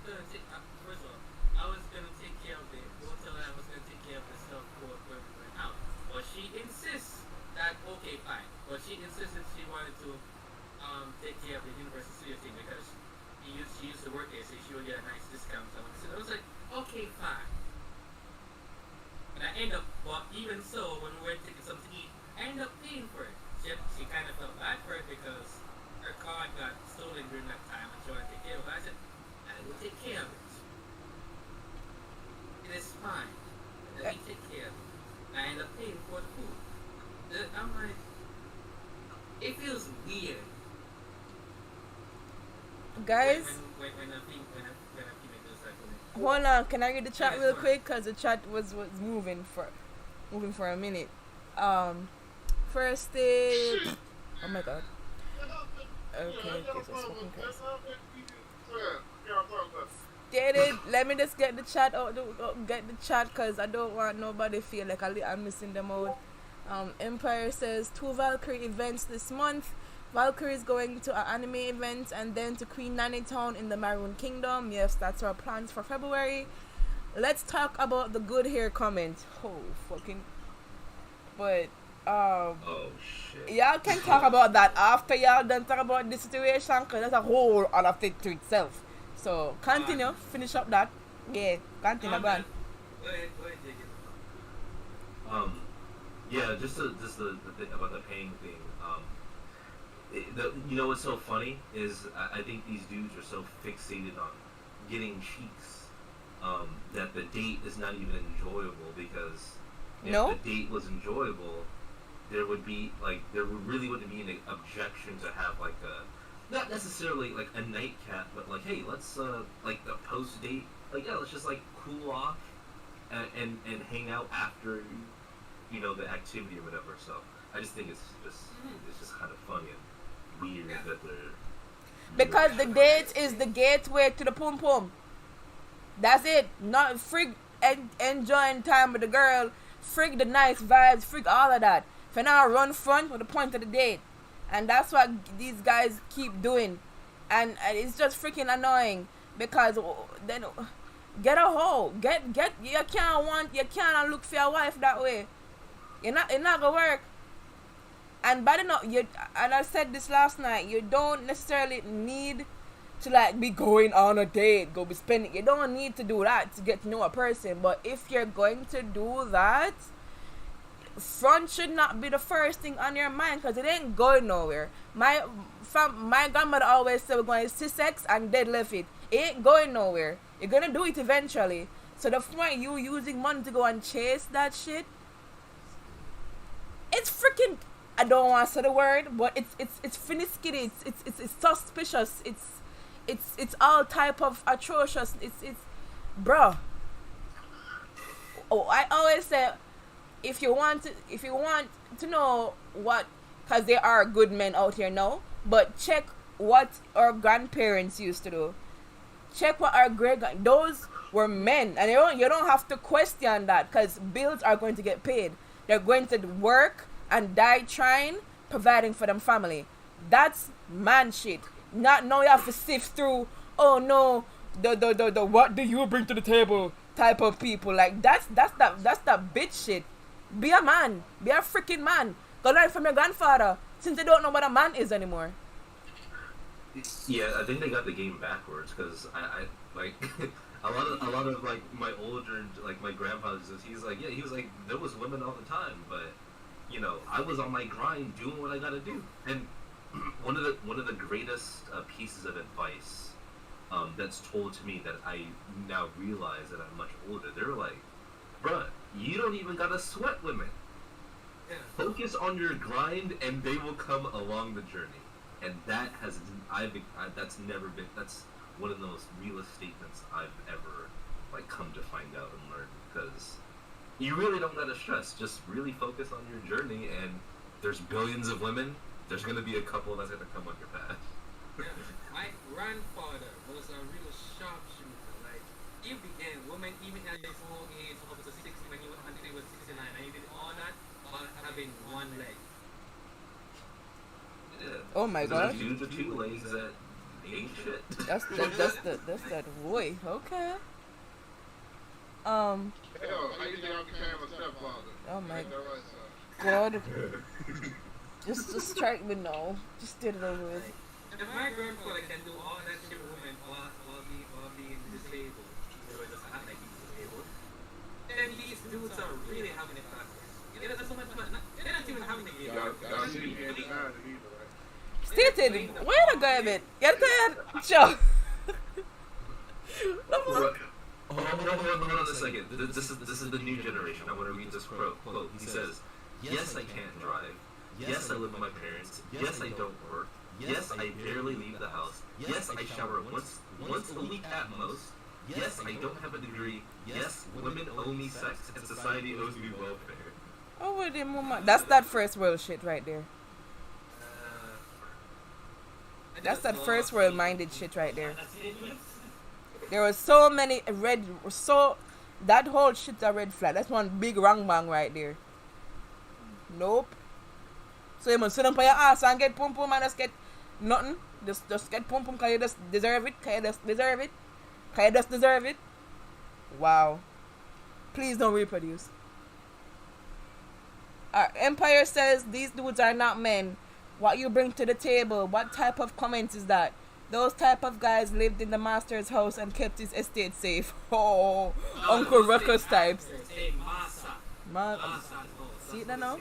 gonna take, first of all, I was gonna take care of the hotel and I was gonna take care of the stuff for when we went out. But she insists that, okay, fine. But she insisted she wanted to take care of the Universal Studio thing because she used to work there, so she would get a nice discount. So I was like, okay, fine. And I end up, but even so, when we went to get something to eat, I ended up paying for it. She kind of felt bad for it because her card got stolen during that time and she wanted to take care of it. I said, I will take care of it. It is fine. Let me take care of it. And I end up paying for the food. I'm like, it feels weird. Guys, When a female does that for me. hold on. Can I read the chat real quick? Because the chat was moving for a minute. First is, oh my god. Okay, Jesus fucking Christ. Dated, let me just get the chat out, get the chat because I don't want nobody to feel like I'm missing them out. Empr3ss says 2 Valkyrie events this month. Valkyries going to an anime event and then to Queen Nanny Town in the Maroon Kingdom. Yes, that's our plans for February. Let's talk about the good hair comment. Oh, fucking. But, Oh shit. y'all can talk about that after y'all done talk about this situation because that's a whole other thing to itself. So, continue. Finish up that. Yeah, continue. Go on. Go ahead, Jacob. Yeah, just the thing about the paying thing. You know what's so funny is I think these dudes are so fixated on getting cheeks that the date is not even enjoyable because if No? the date was enjoyable, there would really wouldn't be an objection to have like a, not necessarily like a nightcap, but like, hey, let's like the post date, like yeah, let's just like cool off and hang out after you know the activity or whatever. So I just think it's just kind of funny and weird that they're Because the date is the gateway to the pum pum. That's it. Not frig enjoying time with the girl, frig the nice vibes, frig all of that. For now, run front with the point of the date, and that's what these guys keep doing, and it's just freaking annoying because then get a hoe, get you can't look for your wife that way. It's not gonna work. And by the no, and I said this last night, you don't necessarily need to like be going on a date, go be spending. You don't need to do that to get to know a person. But if you're going to do that, front should not be the first thing on your mind because it ain't going nowhere. My grandmother always said we're going to C6 and deadlift it. It ain't going nowhere. You're gonna do it eventually. So the point you using money to go and chase that shit, it's freaking. I don't want to say the word, but it's finicky. It's suspicious. It's all type of atrocious. It's bruh. Oh, I always say, if you want to know what, because there are good men out here now, but check what our grandparents used to do. Check what our those were men, and you don't have to question that because bills are going to get paid. They're going to work and die trying, providing for them family. That's man shit. Not now you have to sift through, oh no, the what do you bring to the table type of people. Like that's that bitch shit. Be a man. Be a freaking man. Go learn from your grandfather since they don't know what a man is anymore. Yeah, I think they got the game backwards because I like a lot of like my older like my grandfather he was like there was women all the time, but you know, I was on my grind doing what I gotta do. And one of the greatest pieces of advice that's told to me that I now realize that I'm much older. They're like, bruh, you don't even gotta sweat women. Yeah. Focus on your grind, and they will come along the journey. And that has that's never been, that's one of the most realest statements I've ever like come to find out and learn, because you really don't gotta stress. Just really focus on your journey, and there's billions of women. There's gonna be a couple that's gonna come on your path. Yeah. My grandfather was a real sharpshooter. Like, he began women even at his old age, up to 60 when he was, until he was 69, and he did all that while having one leg. Yeah. Oh my So gosh. there's dudes with two legs that ain't shit. That's that boy. Okay. Hell, how you think I became a stepfather? Oh my Ain't that right, son? God. Just strike me now. Just get it over with. If my grandfather can do all that shit with women while being disabled, or just act like he's disabled, then these dudes are really having a practice. You know, there's so much fun. They're not even having a game. Y'all see me ain't denying it either, right? Stated. Wait a minute. Get that. Sure. Hold on a second. This is the new generation. I want to read this quote. He says, "Yes, I can't drive. Yes, I live with my parents. Yes, I don't work. Yes, I barely leave the house. Yes, I shower once a week at most. Yes, I don't have a degree. Yes, women owe me sex, and society owes me welfare." Oh, wait a moment. That's that first world shit right there. That's that first world minded shit right there. There was so many that whole shit's a red flag. That's one big wrong bang right there. Nope. So you must sit up on your ass and get pum pum and just get nothing. Just get pum pum because you just deserve it. Because you just deserve it. Because you just deserve it. Wow. Please don't reproduce. Empire says these dudes are not men. What you bring to the table, what type of comment is that? Those type of guys lived in the master's house and kept his estate safe. Oh, Uncle Ruckus types. See it now?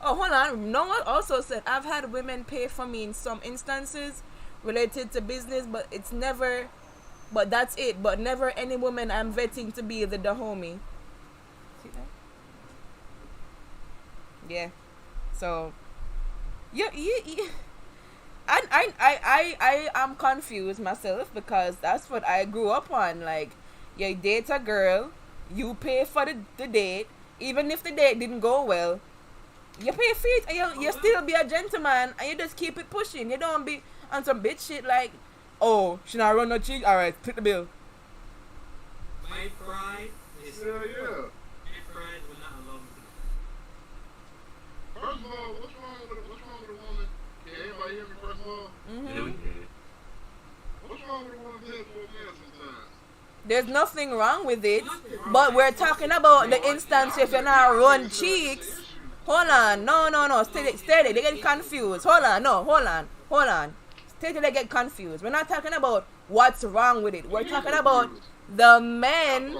Oh, hold on. No one also said, I've had women pay for me in some instances related to business, but it's never, but that's it. But never any woman I'm vetting to be the homie. See that? Yeah. So, yeah. I am confused myself because that's what I grew up on. Like, you date a girl, you pay for the date, even if the date didn't go well, you pay for it and you still be a gentleman and you just keep it pushing. You don't be on some bitch shit like, oh, she not run no cheek, alright, split the bill. My pride is... Yeah. My pride will not allow me to. First of all, what's wrong with a woman? Can anybody hear me first of all? What's wrong with a woman paying for a man sometimes? There's nothing wrong with it, but we're talking about the instance if you're not run cheeks. Hold on, no, steady, they get confused. Hold on. Steady, they get confused. We're not talking about what's wrong with it. We're talking about the men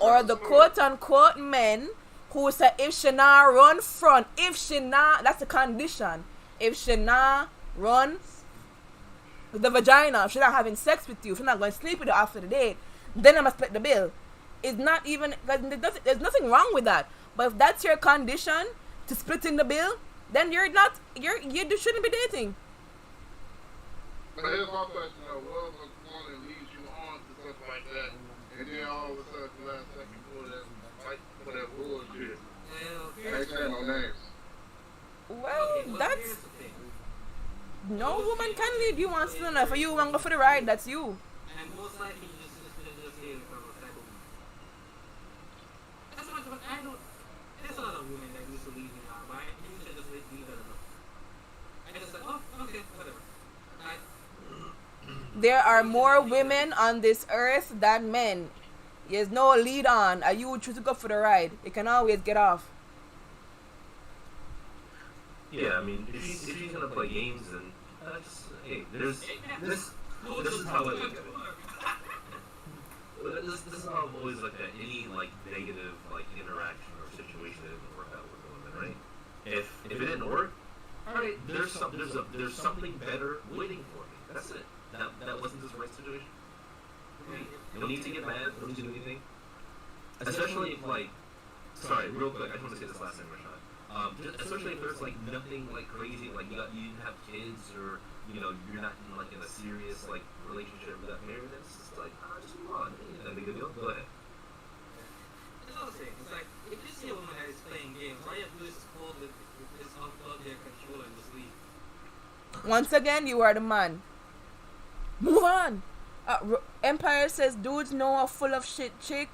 or the quote-unquote men who say if she not run front, if she not, that's the condition. If she not run the vagina, if she not having sex with you, if she not going to sleep with you after the date, then I'm going to split the bill. It's not even, there's nothing wrong with that. But if that's your condition to splitting the bill, then you shouldn't be dating. But here's my question though, what if a woman leads you on to something like that, and then all of a sudden last second for that bullshit? I ain't saying no names. Well, that's... No woman can lead you on still enough. For you want to go for the ride, that's you. And most likely you just hear it from a type of woman. That's what I don't... There's a lot of women that used to leave me out, but you should just leave that alone. I just like, oh, okay, whatever. There are more women on this earth than men. There's no lead on. Are you choose to go for the ride? You can always get off. Yeah, I mean, if she's gonna play games, then hey, this is how I look at it. This is how I've always looked at any like negative like interaction or situation situation that didn't work out with the women, right? If it didn't work, all right, there's something better waiting for me. That's it. That wasn't the right situation. No need to get mad. No need to do anything. Especially if like, sorry, real quick, I just want to say this last thing, Rashad. Especially if there's like nothing like crazy, like you didn't have kids, or you're not in a serious like relationship with that married. It's just like just move on. Ain't that big a deal. Go ahead. It's all the same. It's like if you see a woman that is playing games, all you have to do is pull this unplug their controller and just leave. Once again, you are the man. Move on. Empr3ss says dudes know a full of shit chick.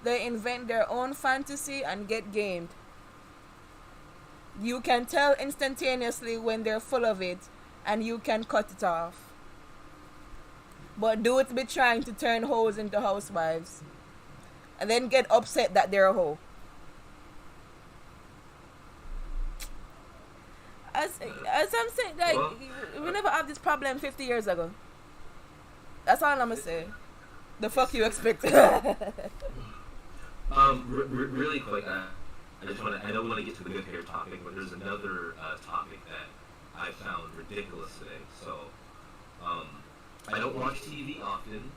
They invent their own fantasy and get gamed. You can tell instantaneously when they're full of it, and you can cut it off. But dudes be trying to turn hoes into housewives, and then get upset that they're a hoe. As I'm saying, like, we never have this problem 50 years ago. That's all I'm gonna say. The fuck you expect? Really quick, I know we want to get to the good hair topic, but there's another topic that I found ridiculous today. So, I don't watch TV often,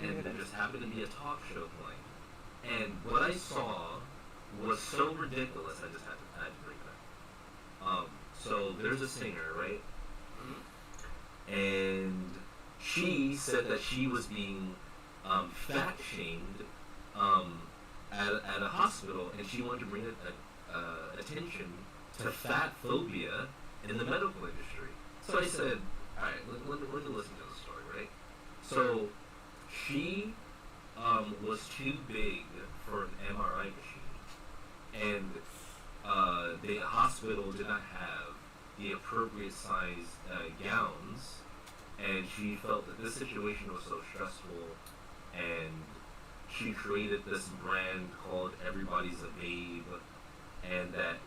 and there just happened to be a talk show playing, and what I saw was so ridiculous. I just had to bring that. So there's a singer, right? And she said that she was being fat shamed at a hospital, and she wanted to bring attention to fat phobia in the medical industry. So I said, all right, let me listen to the story, right? So she was too big for an MRI machine, and the hospital did not have the appropriate size gowns, and she felt that this situation was so stressful, and she created this brand called Everybody's a Babe, and that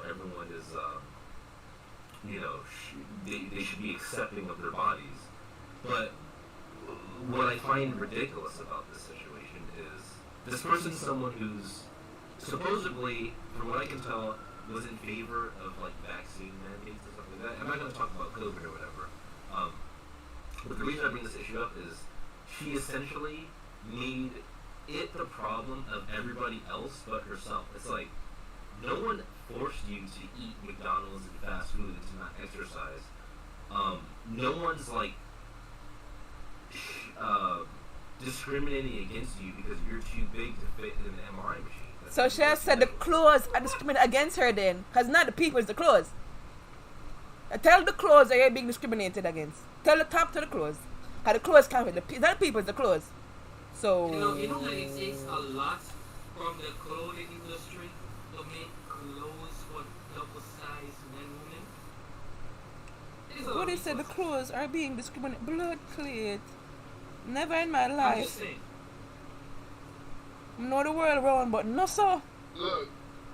everyone is they should be accepting of their bodies. But what I find ridiculous about this situation is this person's someone who's supposedly, from what I can tell, was in favor of like vaccine mandates and stuff like that. I'm not going to talk about COVID or whatever. But the reason I bring this issue up is she essentially made it the problem of everybody else but herself. It's like no one forced you to eat McDonald's and fast food and to not exercise. No one's like discriminating against you because you're too big to fit in an MRI machine. So she has said the clothes are discriminating against her then, because not the people, it's the clothes. Tell the clothes that you're being discriminated against. Tell the top to the clothes. Because the clothes can't fit. It's not the people, it's the clothes. So... You know that it takes a lot from the clothing industry to make clothes for double-sized men and women? What they said the clothes are being discriminated. Blood clot. Never in my I'm life. just saying. Know the world around, but no so. Look,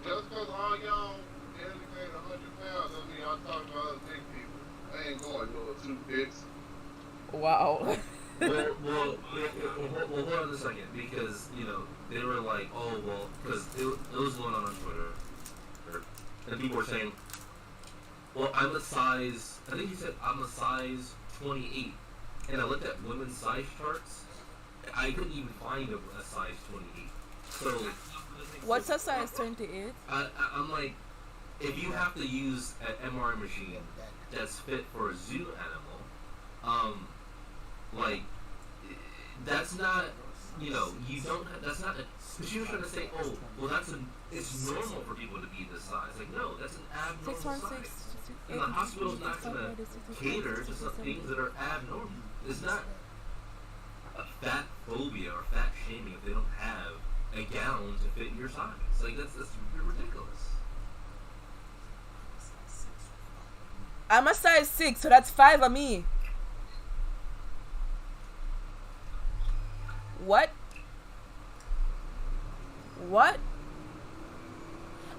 just because all y'all educated 100 pounds doesn't mean y'all talking about us big people. I ain't going to 2 bits. Wow. well, hold on a second, because they were like, oh well, because it was going on Twitter, and people were saying, well, I'm a size. I think he said I'm a size 28, and I looked at women's size charts. I couldn't even find a size 28. So What's a size 28? I'm like, if you have to use an MRI machine that's fit for a zoo animal, like, that's not, you don't, that's not because she was trying to say, oh, well, it's normal for people to be this size. Like, no, that's an abnormal size. And the hospital's not going to cater to some things that are abnormal. It's not a fat phobia or fat shaming if they don't have a gown to fit your size. Like, that's ridiculous. I'm a size 6, so that's 5 of me. What?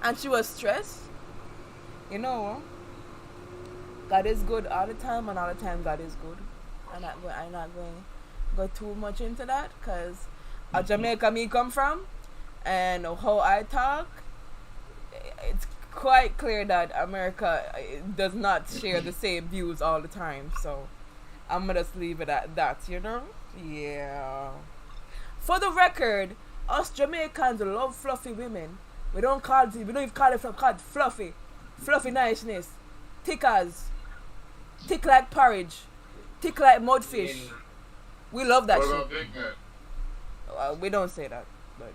And she was stressed? God is good all the time, and all the time God is good. I'm not going to go too much into that, because Jamaica me come from, and how I talk, it's quite clear that America does not share the same views all the time. So I'm gonna just leave it at that. You know? Yeah. For the record, us Jamaicans love fluffy women. We don't even call it fluffy. Fluffy niceness. Thick as. Thick like porridge. Thick like mudfish. We love that What shit. about Big Mac? We don't say that, but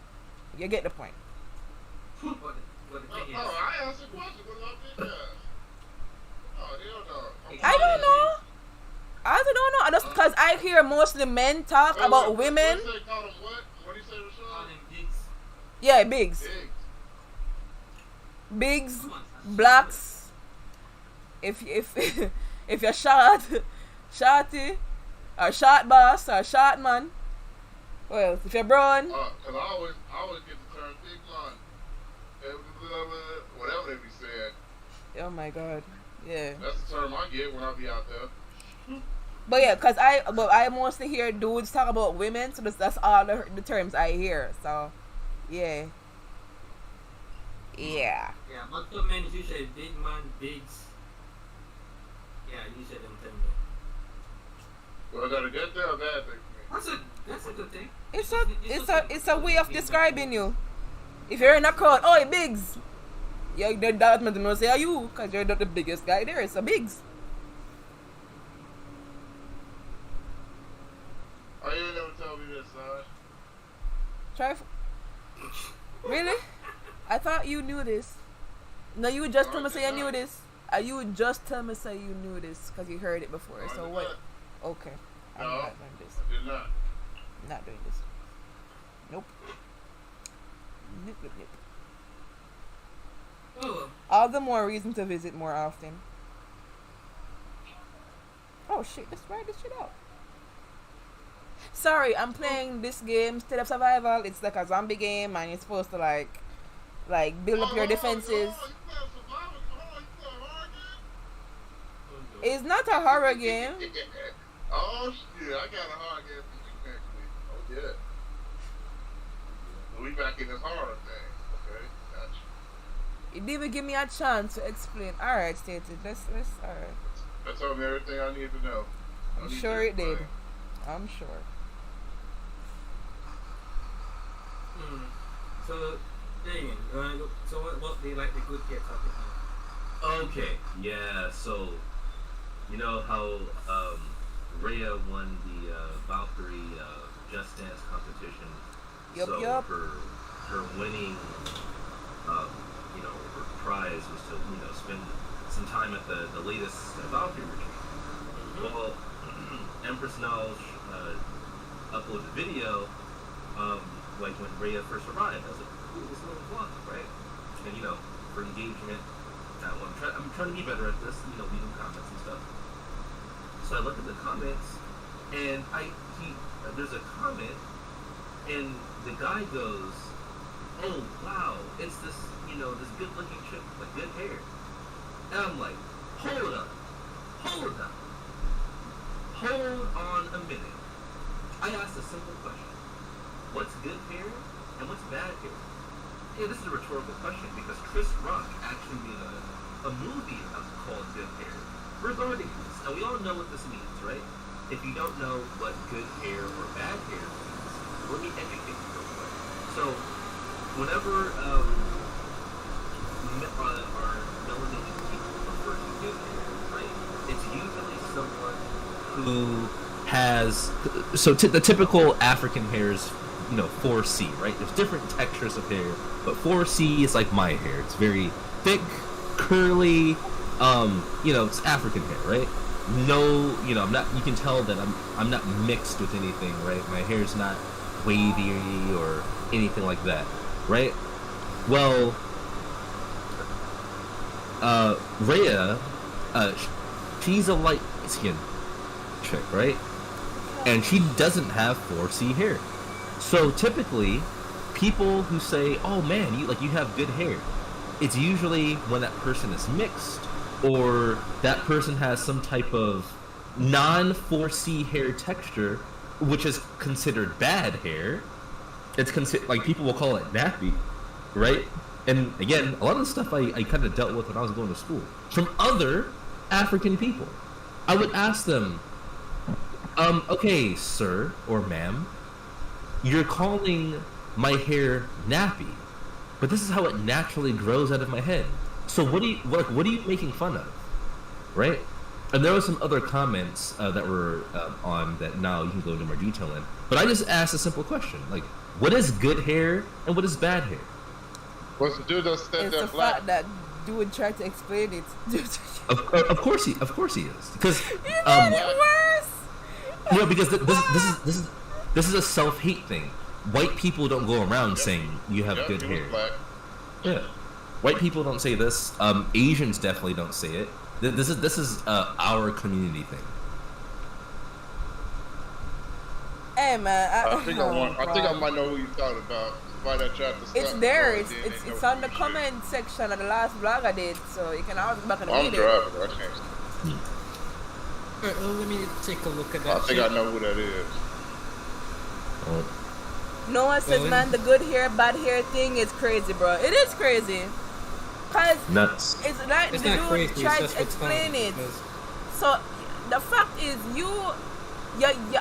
you get the point. But the thing is, I asked a question. What about Big Mac? Oh, hell no. I don't know. I don't know. Just because I hear mostly men talk about women. What do you say, call them what? What do you say, call Rashawn? them gigs. Yeah, bigs. Big. Bigs, Come on, blacks. If if you're shorty, or short boss, or short man. Well, if you're brown, Cause I always get the term big man. Whatever they be saying. oh my god, yeah. That's the term I get when I be out there. But yeah, cause I mostly hear dudes talk about women, so that's all the terms I hear. So, yeah. Yeah, but the men you say big man, bigs. Yeah, you said them things. Well, is that a good thing or a bad thing for me? That's a good thing. It's a way of describing you. If you're in a crowd, oh, bigs. Yeah, that meant to say you, cause you're not the biggest guy there. It's a bigs. Oh, you ain't never told me this, son. Really? I thought you knew this. No, you would just tell me say you knew this. You would just tell me say you knew this because you heard it before. No, I So did what? not. Okay. I'm No. not doing this. I did not. Not doing this. Nope. Nope, nope, nope. Oh, All the more reason to visit more often. Oh shit, let's write this shit out. Sorry, I'm playing this game, State of Survival. It's like a zombie game and you're supposed to like build up your defenses. It's not a horror game. Oh shit, I got a horror game for you next week. Oh yeah. We back in this horror thing. Okay, gotcha. You didn't even give me a chance to explain. Alright, Stated. Let's alright. That told me everything I need to know. I'm sure it did. I'm sure. So, Damien, so what do you like the good hair topic now? Okay, yeah, so, you know how Rhea won the Valkyrie Just Dance competition? Yup, so yup. her winning, her prize was to, spend some time at the latest Valkyrie retreat. Well, Empr3ss now uploaded a video, like when Rhea first arrived. I was like, ooh, this little vlog, right? And for engagement, I'm trying to be better at this, leaving comments and stuff. So I look at the comments, and there's a comment, and the guy goes, oh wow, it's this, this good-looking chick with good hair. And I'm like, hold on a minute. I asked a simple question. What's good hair and what's bad hair? Hey, this is a rhetorical question because Chris Rock actually made a movie called Good Hair regarding this. Now, we all know what this means, right? If you don't know what good hair or bad hair means, let me educate you real quick. So, whenever our melanated people refer to good hair, right, it's usually someone who has... So, the typical African hair is 4C, right? There's different textures of hair, but 4C is like my hair. It's very thick, curly, it's African hair, right? No, I'm not, you can tell that I'm not mixed with anything, right? My hair's not wavy or anything like that, right? Well, Rhea, she's a light-skinned chick, right? And she doesn't have 4C hair. So typically, people who say, "Oh man, you have good hair," it's usually when that person is mixed, or that person has some type of non-4C hair texture, which is considered bad hair. It's considered, like, people will call it nappy, right? And again, a lot of the stuff I kind of dealt with when I was going to school from other African people. I would ask them, okay, sir or ma'am, you're calling my hair nappy, but this is how it naturally grows out of my head. So what are you making fun of, right? And there were some other comments that were on that now you can go into more detail in. But I just asked a simple question, like, what is good hair and what is bad hair? What's the dude that said It's that the black? fact that dude tried to explain it. Of course he is, because You made it worse. no, because this is a self-hate thing. White people don't go around saying you have Yep, good he was hair. black. Yeah, white people don't say this. Asians definitely don't say it. This is our community thing. Hey man, I think I might know who you talking about. Somebody that tried to It's stunt there. before, It's then they it's know on the who you comment section of the last vlog I did, so you can always go back and shoot. I'm read it. driving. I can't. Alright, well, let me take a look at I that. think I know who that is. Oh, Noah says, Well, man, the good hair, bad hair thing is crazy, bro. It is crazy. Cause nuts. it's like It's the not dude crazy, tried it's just to what's explain funny, it. because- So the fact is, you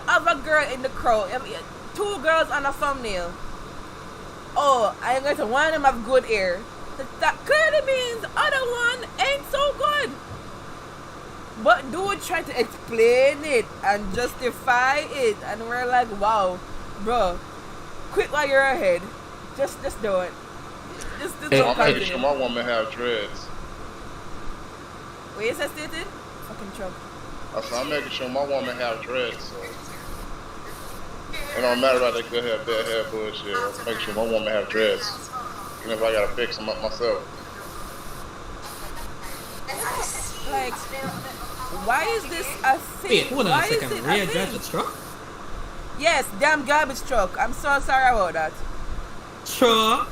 have a girl in the crowd. You have two girls on a thumbnail. Oh, I'm going to one of them have good hair. That clearly means the other one ain't so good. But dude tried to explain it and justify it, and we're like, wow, bro, quit while you're ahead. Just do it. Just Hey, don't I'm making sure continue. my woman have dreads. What you said, stated? Fucking Trump. I said, I'm making sure my woman have dreads, so it don't matter about that good hair, bad hair bullshit. I'll make sure my woman have dreads. Even if I gotta fix them up myself. Like, why is this a thing? Wait, hold on Why a is second. it Rear a drive thing? the truck? Yes, damn garbage truck. I'm so sorry about that. Truck?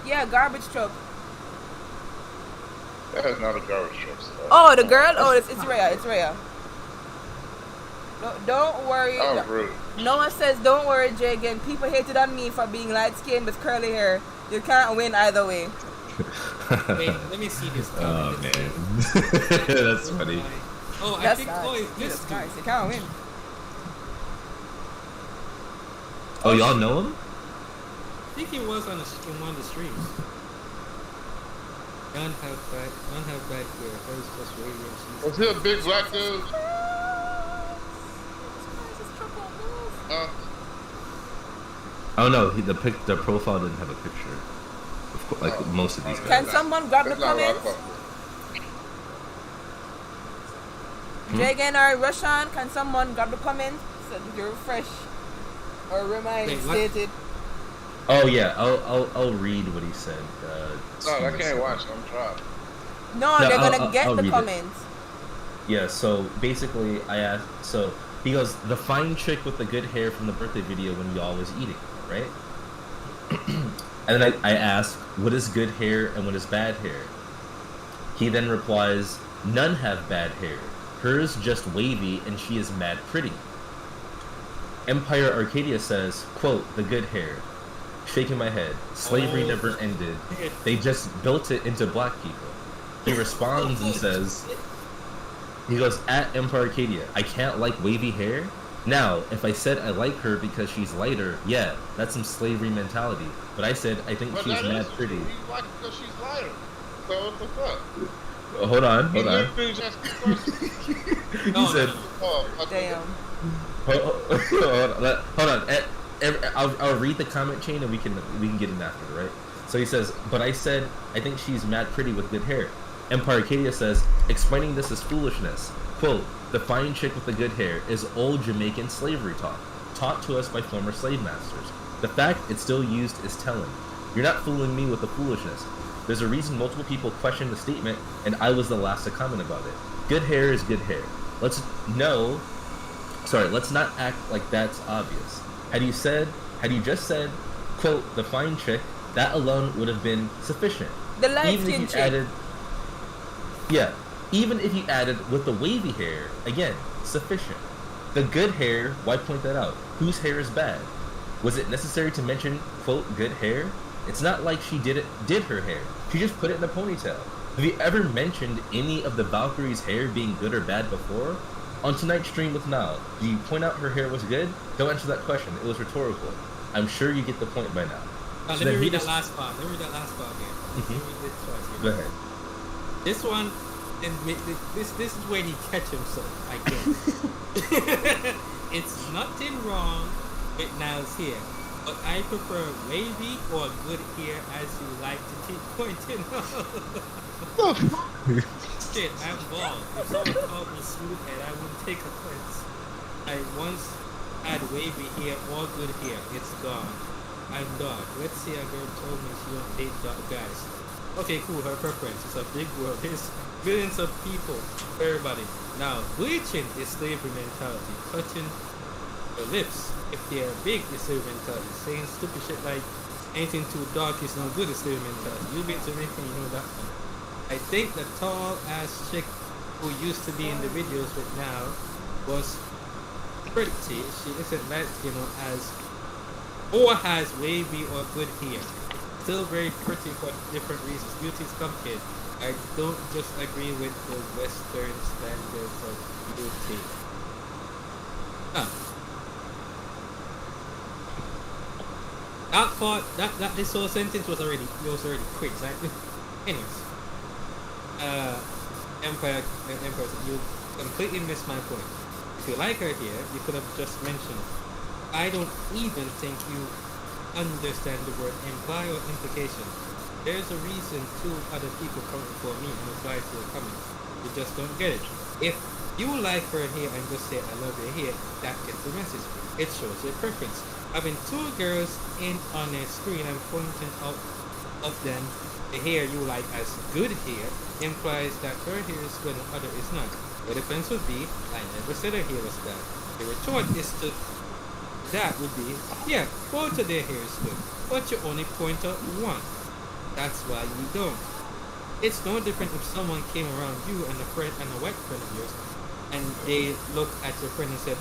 Yeah, garbage truck. That is not a garbage truck. So Oh, the girl? Oh, it's Rhea. It's Rhea. No, don't worry. that was rude. Noah says, don't worry, Jay. Again, people hated on me for being light-skinned with curly hair. You can't win either way. Wait, let me see this. Oh comment. man, that's funny. Oh, I That's think. not. Oh, it's Jesus this Christ, dude. you can't win. Oh, y'all know him? I think he was on one of the streams. None have bad hair. Hers just radiant. Was he a big black dude? Oh no, the profile didn't have a picture. Of course, like most of these guys. Can someone grab the That's not what I comments? thought. Jagan or Rushan, can someone grab the comments so that you refresh or remind Wait, what? stated? Oh yeah, I'll read what he said. No, I can't watch it. I'm driving. No, No, they're gonna I'll get the read it. comments. Yeah, so basically I asked, so he goes, the fine chick with the good hair from the birthday video when y'all was eating, right? And then I ask, what is good hair and what is bad hair? He then replies, none have bad hair. Hers just wavy and she is mad pretty. Empire Arcadia says, quote, the good hair. Shaking my head. Slavery never ended. They just built it into black people. He responds and says, he goes, at Empire Arcadia, I can't like wavy hair? Now, if I said I like her because she's lighter, yeah, that's some slavery mentality. But I said I think But she's that mad is pretty. true. He like it because she's lighter. So what the fuck? Hold on. He literally just He No, said, Damn. hold on. I'll read the comment chain and we can get in after, right? So he says, but I said I think she's mad pretty with good hair. Empire Arcadia says, explaining this is foolishness. Quote, the fine chick with the good hair is old Jamaican slavery talk, taught to us by former slave masters. The fact it's still used is telling. You're not fooling me with the foolishness. There's a reason multiple people questioned the statement, and I was the last to comment about it. Good hair is good hair. Let's not act like that's obvious. Had you just said, quote, the fine chick, that alone would have been sufficient. The light-skinned chick. Even if you added with the wavy hair, again, sufficient. The good hair, why point that out? Whose hair is bad? Was it necessary to mention, quote, good hair? It's not like she did her hair. She just put it in a ponytail. Have you ever mentioned any of the Valkyries' hair being good or bad before? On tonight's stream with Nile, do you point out her hair was good? Don't answer that question. It was rhetorical. I'm sure you get the point by now. Let me read that last part. Let me read that last part again. Let me read this twice again. Go ahead. This one, this is where he catch himself, I guess. It's nothing wrong with Nile's hair, but I prefer wavy or good hair, as you like to keep pointing out. Shit, I'm bald. If someone called me smooth head, I wouldn't take offense. I once had wavy hair or good hair. It's gone. I'm dark. Let's say a girl told me she don't date dark guys. Okay, cool. Her preference. It's a big world. There's billions of people. Everybody. Now, bleaching is slavery mentality. Touching the lips, if they are big, is slavery mentality. Saying stupid shit like anything too dark is no good is slavery mentality. You be Jamaican, you know that one. I think the tall ass chick who used to be in the videos with now was pretty. She isn't light, as or has wavy or good hair. Still very pretty for different reasons. Beauty is complicated. I don't just agree with the Western standards of beauty. That part, this whole sentence was already quick, right? Anyways, Empr3ss, you completely missed my point. If you like her here, you could have just mentioned it. I don't even think you understand the word imply or implication. There's a reason two other people come before me and reply to your comments. You just don't get it. If you like her hair and just say I love your hair, that gets the message. It shows your preference. Having two girls on a screen and pointing out of them the hair you like as good hair implies that her hair is good and other is not. The defense would be, I never said her hair was bad. The retort is to that would be, yeah, both of their hair is good, but you only point out one. That's why you don't. It's no different if someone came around you and a white friend of yours, and they looked at your friend and said,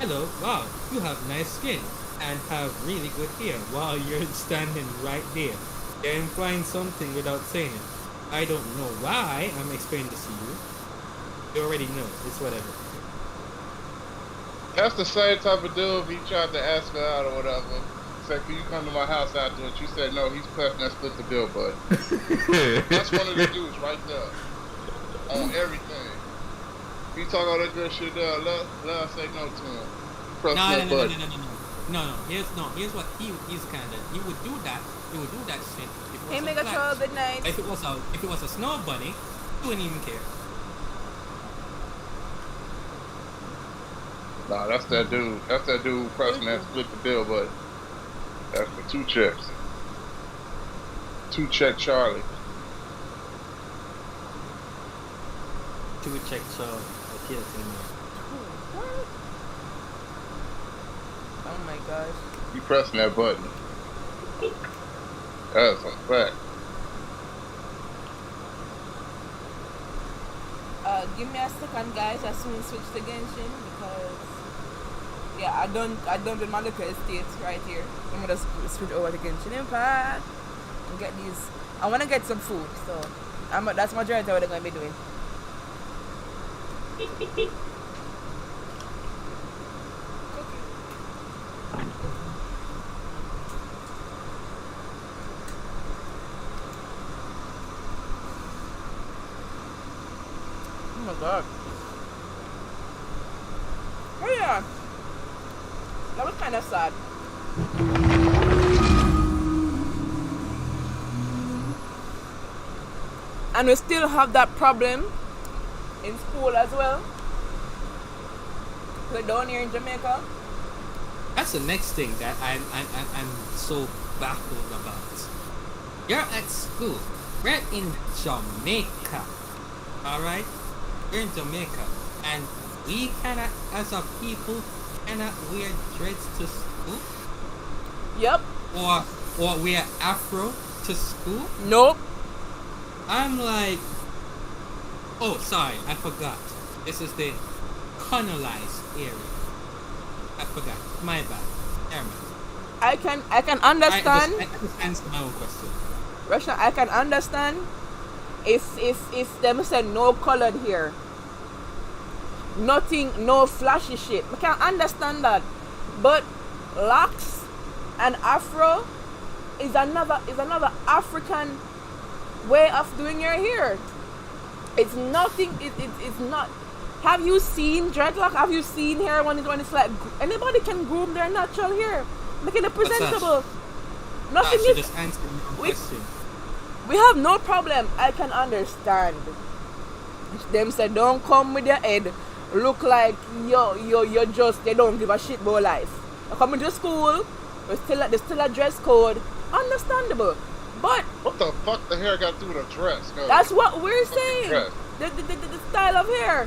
hello, wow, you have nice skin and have really good hair while you're standing right there. They're implying something without saying it. I don't know why I'm explaining this to you. You already know, it's whatever. That's the same type of dude if he tried to ask her out or whatever. Said, can you come to my house after it? She said, no, he's pressing that split the bill button. That's one of the dudes right there. On everything. He talk all that good shit there, let her say no to him. Press that button. No. Here's what he's kinda, he would do that shit. Hey, Mega Troll, good night. If it was a snow bunny, he wouldn't even care. Nah, that's that dude. That's that dude pressing that split the bill button. That's for 2 checks. 2 check Charlie. 2 check Charlie. Okay, Oh my gosh. You pressing that button. That's a fact. Give me a second, guys. I soon switch to Genshin because yeah, I done with my local estate right here. I'm gonna switch over to Genshin Impact and get these. I wanna get some food, so that's majority of what I'm gonna be doing. Oh my god. Oh yeah. That was kind of sad. And we still have that problem in school as well. We're down here in Jamaica. That's the next thing that I'm so baffled about. You're at school. We're in Jamaica. Alright? We're in Jamaica. And we cannot, as a people, cannot wear dreads to school? Yep. Or wear afro to school? Nope. I'm like, oh, sorry, I forgot. This is the colonized area. I forgot. My bad. Never mind. I can understand. I just answer my own question. Russia, I can understand if them said no colored hair. Nothing, no flashy shit. I can understand that. But locks and afro is another African way of doing your hair. It's nothing. It's not. Have you seen dreadlock? Have you seen hair when it's like anybody can groom their natural hair, making it presentable? Nothing You is. just answered my question. We have no problem. I can understand. Them said don't come with your head look like you're just they don't give a shit about life. You come into school, there's still a dress code. Understandable. But What the fuck the hair got to do with a dress? that's what we're saying. dress. The style of hair.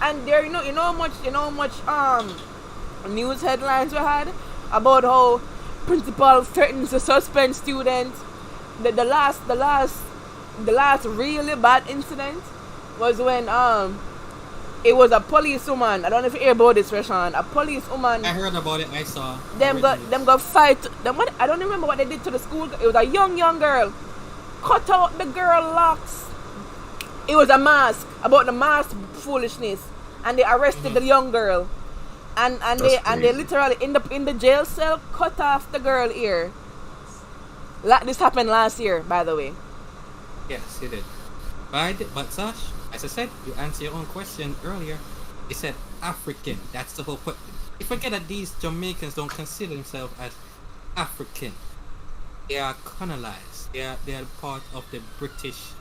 And there you know how much news headlines we had about how principal threatens to suspend students. The last really bad incident was when it was a policewoman. I don't know if you hear about this, Rashawn. A policewoman. I heard about it. I saw. Them got fight. I don't remember what they did to the school. It was a young girl. Cut out the girl locks. It was a mask about the mask foolishness, and they arrested the young girl, and they literally in the jail cell cut off the girl ear. This happened last year, by the way. Yes, it did. But Sash, as I said, you answered your own question earlier. You said African. That's the whole point. You forget that these Jamaicans don't consider themselves as African. They are colonized. They are part of the British.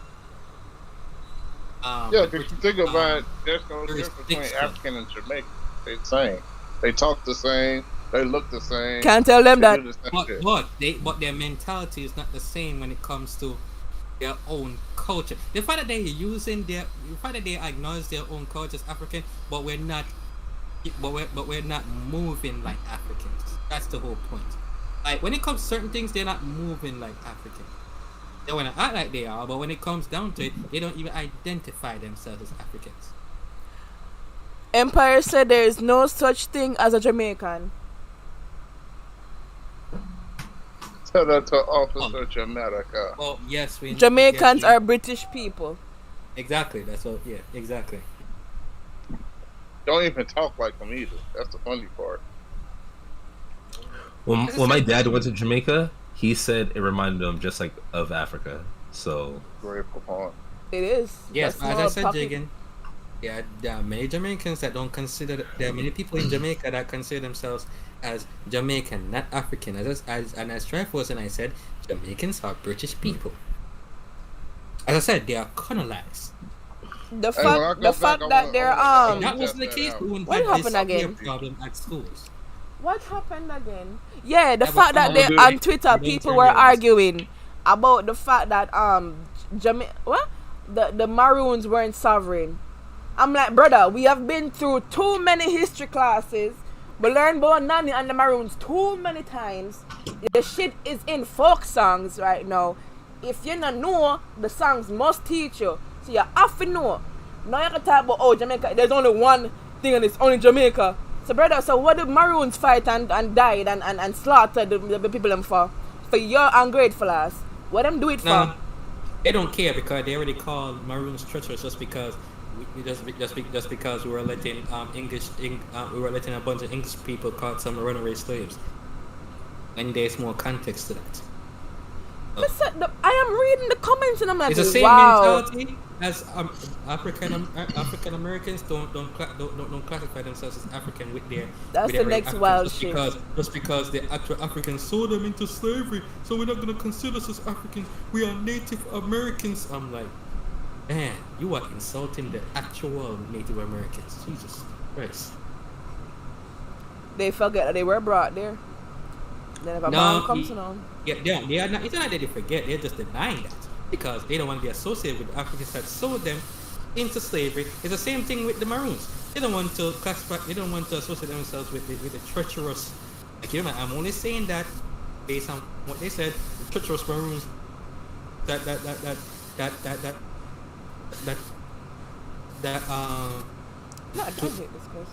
Yeah, if you think about it, there's no difference between British African and Jamaican. They're the same. They talk the same. They look the same. Can't tell them They that. do the same shit. But their mentality is not the same when it comes to their own culture. The fact that they acknowledge their own culture as African, but we're not moving like Africans. That's the whole point. Like when it comes to certain things, they're not moving like Africans. They want to act like they are, but when it comes down to it, they don't even identify themselves as Africans. Empire said there is no such thing as a Jamaican. Tell that to Officer Jamaica. Oh yes, Jamaicans are British people. Exactly. That's what. Yeah, exactly. Don't even talk like them either. That's the funny part. When my dad went to Jamaica, he said it reminded him just like of Africa. So Grateful point. It is. Yes, That's as I more said, pocket- Jigen, there are many Jamaicans that don't consider. There are many people in Jamaica that consider themselves as Jamaican, not African. As Triforce and I said, Jamaicans are British people. As I said, they are colonized. The Hey, when I fact go back, that they're That wasn't the case. We wouldn't What have this happened again? problem at schools. What happened again? Yeah, the Yeah, fact but that they someone on doing- Twitter doing people turn were arounds. arguing about the fact that the Maroons weren't sovereign. I'm like, brother, we have been through too many history classes. We learned about Nani and the Maroons too many times. The shit is in folk songs right now. If you don't know, the songs must teach you. So you have to know. Now you can talk about, Jamaica, there's only one thing and it's only Jamaica. So brother, so what the Maroons fight and died and slaughtered the people them for? For your ungrateful ass. What them do it for? No, they don't care because they already called Maroons treacherous just because we were letting we were letting a bunch of English people caught some runaway slaves. And there's more context to that. Listen, I am reading the comments and I'm like, It's the same wow. mentality as African Americans don't classify themselves as African with their. That's with their the next Africans wild just shit. Just because the actual Africans sold them into slavery, so we're not gonna consider us as Africans. We are Native Americans. I'm like, man, you are insulting the actual Native Americans. Jesus Christ. They forget that they were brought there. Then if a man comes along. Yeah, they are not. It's not that they forget. They're just denying that because they don't want to be associated with the Africans that sold them into slavery. It's the same thing with the Maroons. They don't want to classify. They don't want to associate themselves with the treacherous. Like, you know, I'm only saying that based on what they said. The treacherous Maroons. No, I don't hate this cause.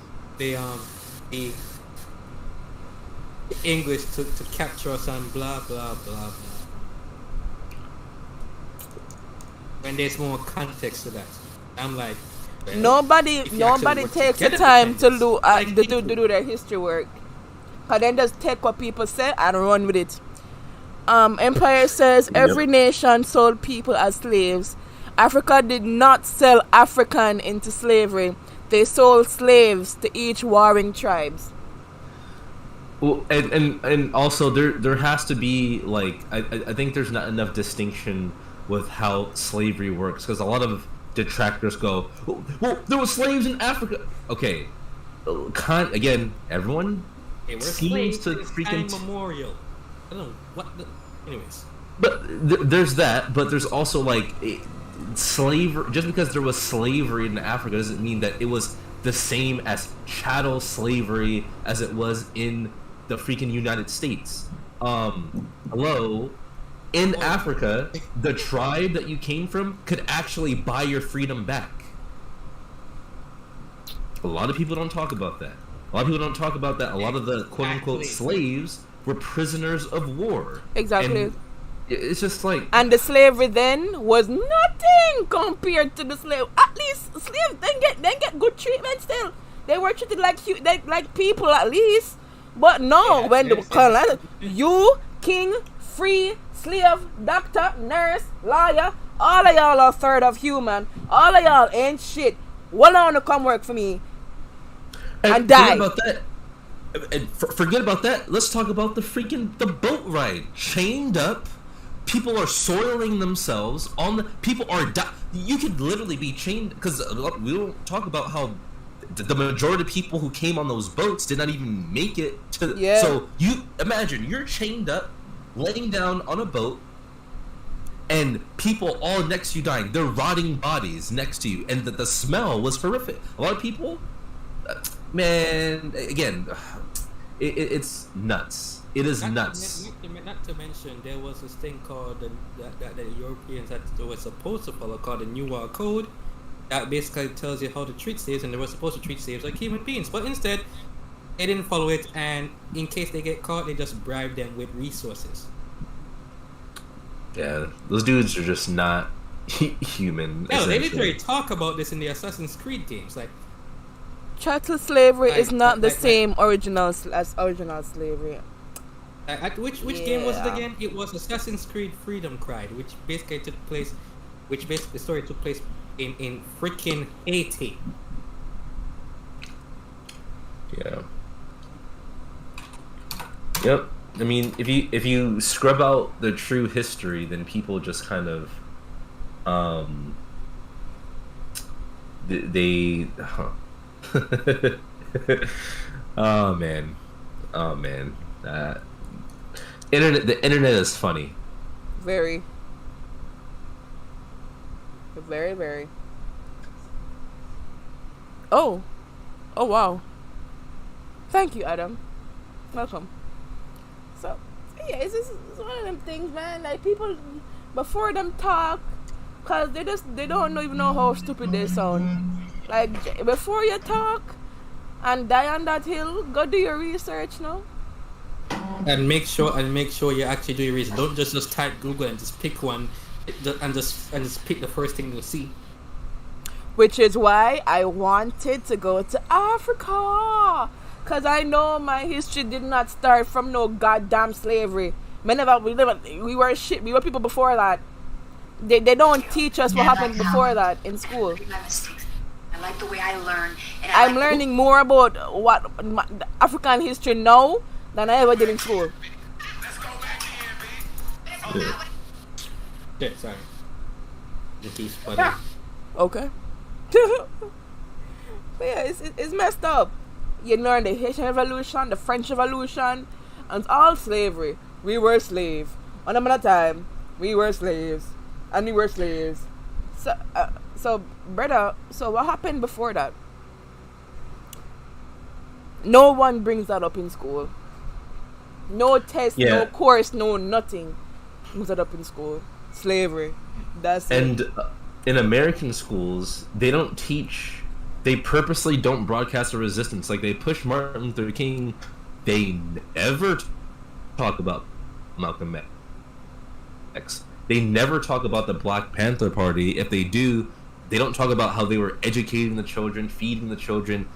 English to capture us and blah blah blah blah. When there's more context to that, I'm like, well, Nobody if you actually nobody work takes the together, time to then do like to people do their history work. Cause then just take what people say and run with it. Empire says every nation sold people as slaves. Africa did not sell African into slavery. They sold slaves to each warring tribes. Well, and also there has to be like I think there's not enough distinction with how slavery works, because a lot of detractors go, well, there were slaves in Africa. Okay, again, everyone They were seems slaves to since freaking time memorial. I don't know what the. Anyways, but there's that, but there's also like slavery. Just because there was slavery in Africa doesn't mean that it was the same as chattel slavery as it was in the freaking United States. Hello, in Africa, the tribe that you came from could actually buy your freedom back. A lot of people don't talk about that. A lot of people don't talk about that. A lot of the quote-unquote slaves were prisoners of war. Exactly. And it's just like... And the slavery then was nothing compared to the slave. At least slaves then get good treatment still. They were treated like people at least. But no, when the colonizer, you, king, free, slave, doctor, nurse, lawyer, all of y'all are third of human. All of y'all ain't shit. One on to come work for me and die. Forget about that. And forget about that. Let's talk about the boat ride. Chained up, people are soiling themselves on the. People are you could literally be chained, because we don't talk about how the majority of people who came on those boats did not even make it to. Yeah. So you imagine you're chained up, laying down on a boat, and people all next to you dying. They're rotting bodies next to you, and the smell was horrific. A lot of people, man, again, it's nuts. It is nuts. Not to mention, there was this thing called that the Europeans were supposed to follow, called the New World Code, that basically tells you how to treat slaves, and they were supposed to treat slaves like human beings. But instead, they didn't follow it, and in case they get caught, they just bribe them with resources. Yeah, those dudes are just not human. No, they literally talk about this in the Assassin's Creed games. Like, Chattel slavery is not the same as original slavery. Which game was it again? It was Assassin's Creed Freedom Cry, which basically the story took place in freaking Haiti. Yeah. Yep. I mean, if you scrub out the true history, then people just kind of, oh man, the internet is funny. Very. Very, very. Oh wow. Thank you, Adam. Welcome. So yeah, it's one of them things, man. Like, people before them talk, cause they don't even know how stupid they sound. Like, before you talk and die on that hill, go do your research, no? And make sure you actually do your research. Don't just type Google and just pick one, and just pick the first thing you see. Which is why I wanted to go to Africa. Cause I know my history did not start from no goddamn slavery. We were shit. We were people before that. They don't teach us what happened before that in school. I like the way I learn. And I'm learning more about what African history now than I ever did in school. Yeah, sorry. He's funny. Okay. But yeah, it's messed up. You learn the Haitian Revolution, the French Revolution, and it's all slavery. We were slaves. On another time, we were slaves. And we were slaves. So, brother, so what happened before that? No one brings that up in school. No test, no course, no nothing brings that up in school. Slavery. That's it. And in American schools, they don't teach. They purposely don't broadcast a resistance. Like, they push Martin Luther King they never talk about Malcolm X. They never talk about the Black Panther Party. If they do, they don't talk about how they were educating the children, feeding the children,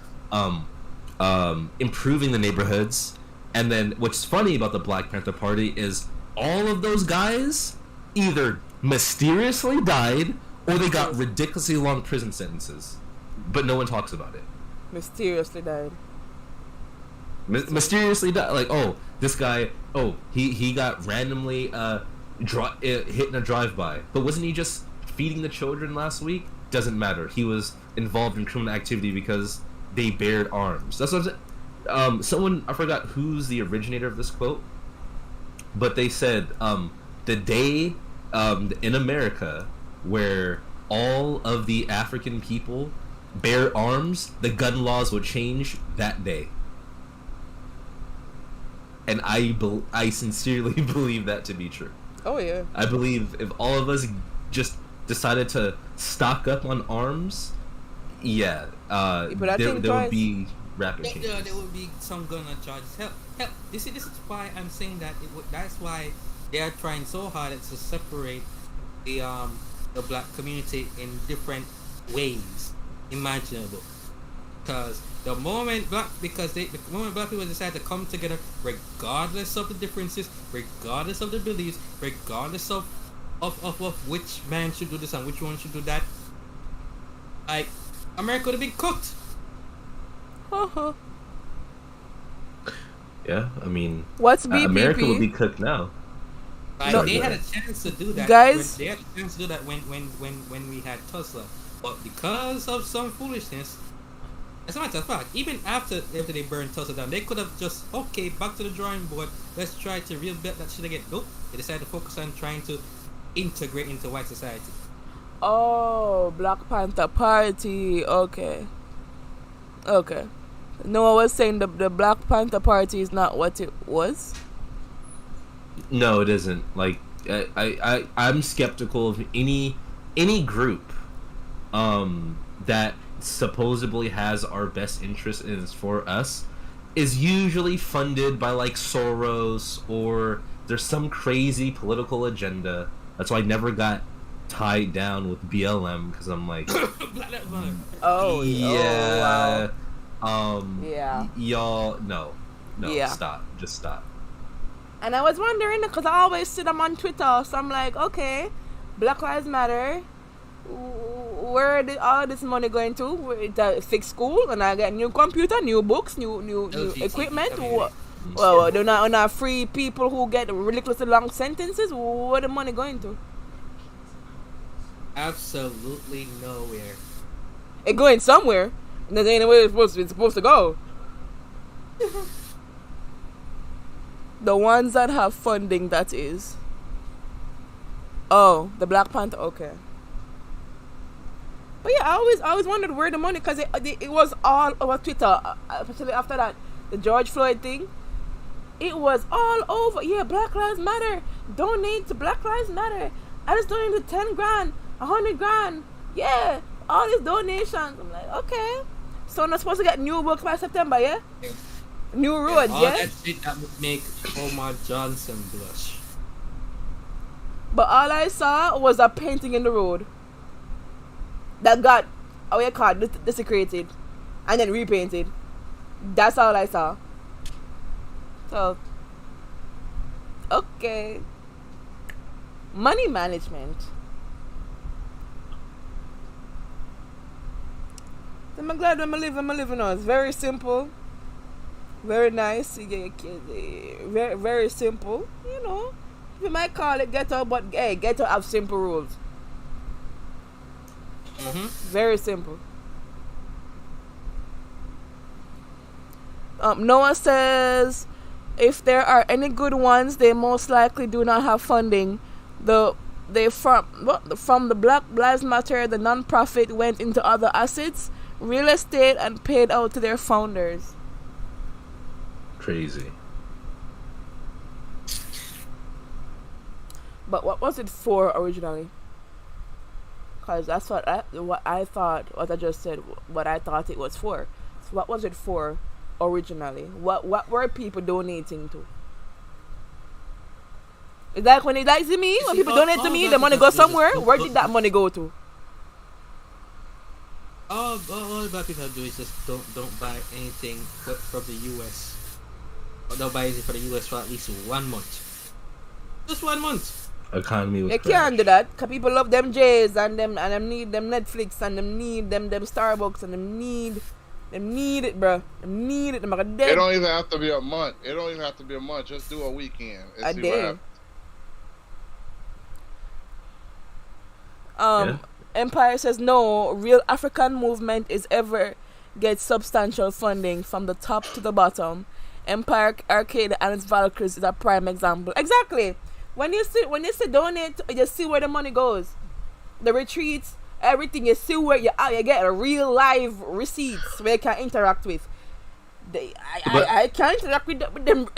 improving the neighborhoods. And then what's funny about the Black Panther Party is all of those guys either mysteriously died or they got ridiculously long prison sentences, but no one talks about it. Mysteriously died. Mysteriously died. Like, oh, this guy, he got randomly hit in a drive-by. But wasn't he just feeding the children last week? Doesn't matter. He was involved in criminal activity because they bared arms. That's what I'm saying. Someone, I forgot who's the originator of this quote, but they said the day in America where all of the African people bear arms, the gun laws will change that day. And I sincerely believe that to be true. Oh yeah. I believe if all of us just decided to stock up on arms, yeah, but I think there would be rapid changes. There would be some gun charges. Hell, this is why I'm saying that that's why they are trying so hard to separate the black community in different ways imaginable. Because the moment black people decide to come together, regardless of the differences, regardless of the beliefs, regardless of which man should do this and which one should do that, like, America would have been cooked. Yeah, I mean, what's BPP? America would be cooked now. Like, Sorry, they go had ahead. a chance to do that. Guys, They had a chance to do that when we had Tulsa, but because of some foolishness. As a matter of fact, even after they burned Tulsa down, they could have just, okay, back to the drawing board. Let's try to rebuild that shit again. Nope. They decided to focus on trying to integrate into white society. Oh, Black Panther Party. Okay. No, I was saying the Black Panther Party is not what it was. No, it isn't. Like, I'm skeptical of any group that supposedly has our best interest and is for us is usually funded by like Soros, or there's some crazy political agenda. That's why I never got tied down with BLM, because I'm like, Oh, yeah, wow. Yeah. y'all, no, Yeah. just stop. And I was wondering, because I always see them on Twitter, so I'm like, okay, Black Lives Matter. Where did all this money going to? To fix school, and I get new computer, new books, new equipment. Well, they're not free people who get ridiculously long sentences. Where the money going to? Absolutely nowhere. It going somewhere. And that's ain't where it's supposed to go. The ones that have funding, that is. Oh, the Black Panther. Okay. But yeah, I always wondered where the money, because it was all over Twitter, especially after that, the George Floyd thing. It was all over. Yeah, Black Lives Matter. Donate to Black Lives Matter. I just donated 10 grand, 100 grand. Yeah, all these donations. I'm like, okay. So I'm not supposed to get new books by September, yeah? New roads, All yeah? that shit that would make Omar Johnson blush. But all I saw was a painting in the road that got, desecrated and then repainted. That's all I saw. So, okay. Money management. I'm glad I'm living now. It's very simple. Very nice. Very, very simple. You know. You might call it ghetto, but hey, ghetto have simple rules. Very simple. Noah says, if there are any good ones, they most likely do not have funding. From the Black Lives Matter, the non-profit went into other assets, real estate, and paid out to their founders. Crazy. But what was it for originally? Because that's what I just said, what I thought it was for. So what was it for originally? What were people donating to? It's like when it like to me, when See, people all- donate to all me, that the money is goes just- somewhere. Where did that money go to? All black people do is just don't buy anything from the US. Or don't buy anything for the US for at least 1 month. Just 1 month. Economy was They can't do that because people love them J's and them need them Netflix and them need them Starbucks and them need it, bro. Them need it. Them are It dead. don't even have to be a month. It don't even have to be a month. Just do a weekend and A see day. what happens. Empire says no. Real African movement is ever gets substantial funding from the top to the bottom. Empire Arcadia and its Valkyries is a prime example. Exactly. When you see donate, you see where the money goes. The retreats, everything. You see where you get a real live receipts where you can interact with. I can't interact with them.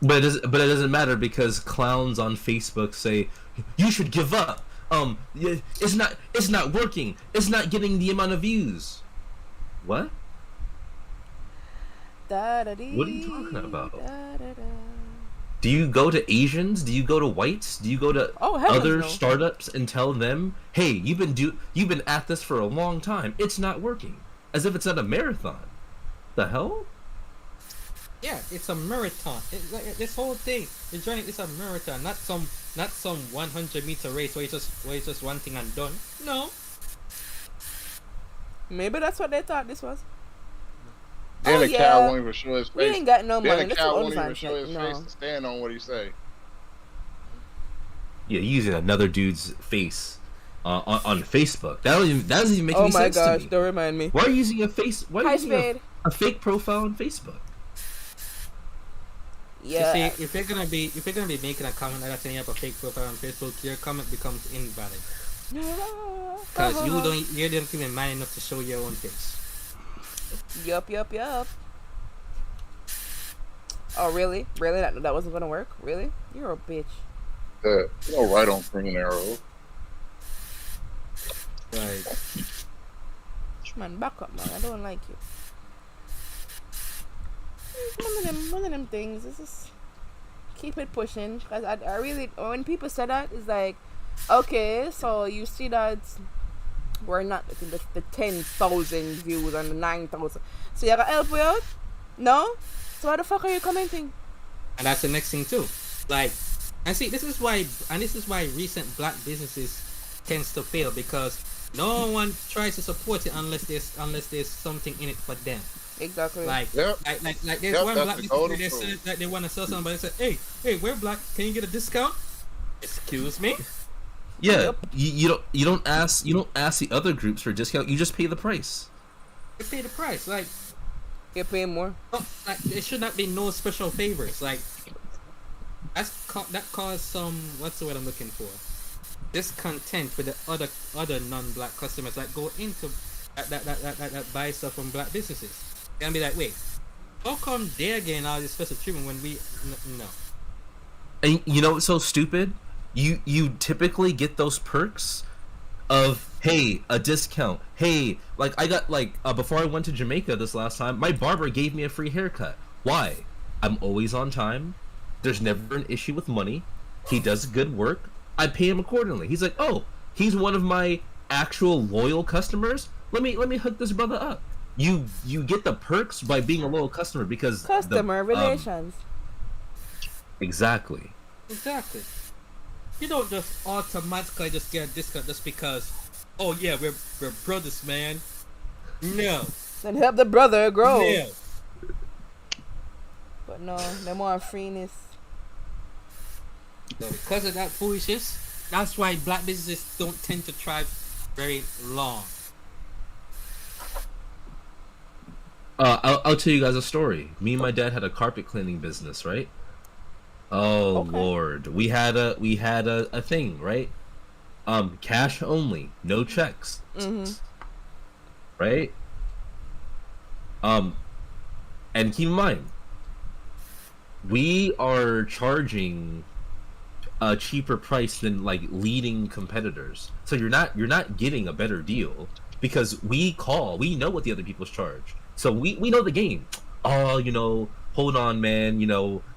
But it doesn't matter because clowns on Facebook say you should give up. It's not working. It's not getting the amount of views. What? What are you talking about? Do you go to Asians? Do you go to whites? Do you go to other startups and tell them, "Hey, you've been at this for a long time. It's not working." As if it's not a marathon. The hell? Yeah, it's a marathon. This whole thing, the journey is a marathon, not some 100-meter race where it's just one thing and done. No. Maybe that's what they thought this was. Then the cow won't even show his face. We ain't got no money. Then the That's cow what won't even OnlyFans show his like. face to stand on what he say. Yeah, using another dude's face on Facebook. That doesn't even make any sense Oh my to gosh! me. Don't remind me. Why are you using a face? Why are you Hi, using Spade. a fake profile on Facebook? Yeah. You see, if you're gonna be making a comment like that and you have a fake profile on Facebook, your comment becomes invalid. Because you don't even mind enough to show your own face. Yup. Oh really? Really? That wasn't gonna work? Really? You're a bitch. No right on green arrow. Right. Man, back up, man. I don't like you. It's one of them things. It's just keep it pushing. Cause I really, when people say that, it's like, okay, so you see that we're not in the 10,000 views and the 9,000. So you gotta help me out? No? So why the fuck are you commenting? And that's the next thing too. Like, and see, this is why recent black businesses tends to fail, because no one tries to support it unless there's something in it for them. Exactly. Like, Yep. like there's one that's black the business golden where they rule. said that they want to sell something, but they said, hey, we're black. Can you get a discount? Excuse me. Yeah, you don't ask the other groups for a discount. You just pay the price. You pay the price. Like, You're paying more. like there should not be no special favors. Like, that caused some, what's the word I'm looking for? Discontent with the other non-black customers that go into that buy stuff from black businesses. And be like, wait, how come they're getting all this special treatment when we no? And you know what's so stupid? You typically get those perks of, hey, a discount. Hey, like I got before I went to Jamaica this last time, my barber gave me a free haircut. Why? I'm always on time. There's never an issue with money. He does good work. I pay him accordingly. He's like, oh, he's one of my actual loyal customers. Let me hook this brother up. You get the perks by being a loyal customer because Customer relations. Exactly. You don't just automatically just get a discount just because, oh yeah, we're brothers, man. No. And help the brother grow. No. But no, they're more freeness. So because of that foolishness, that's why black businesses don't tend to thrive very long. I'll tell you guys a story. Me and my dad had a carpet cleaning business, right? Oh Okay. Lord, we had a thing, right? Cash only, no checks, right? And keep in mind, we are charging a cheaper price than like leading competitors, so you're not getting a better deal because we know what the other people's charge. So we know the game. Oh, hold on, man.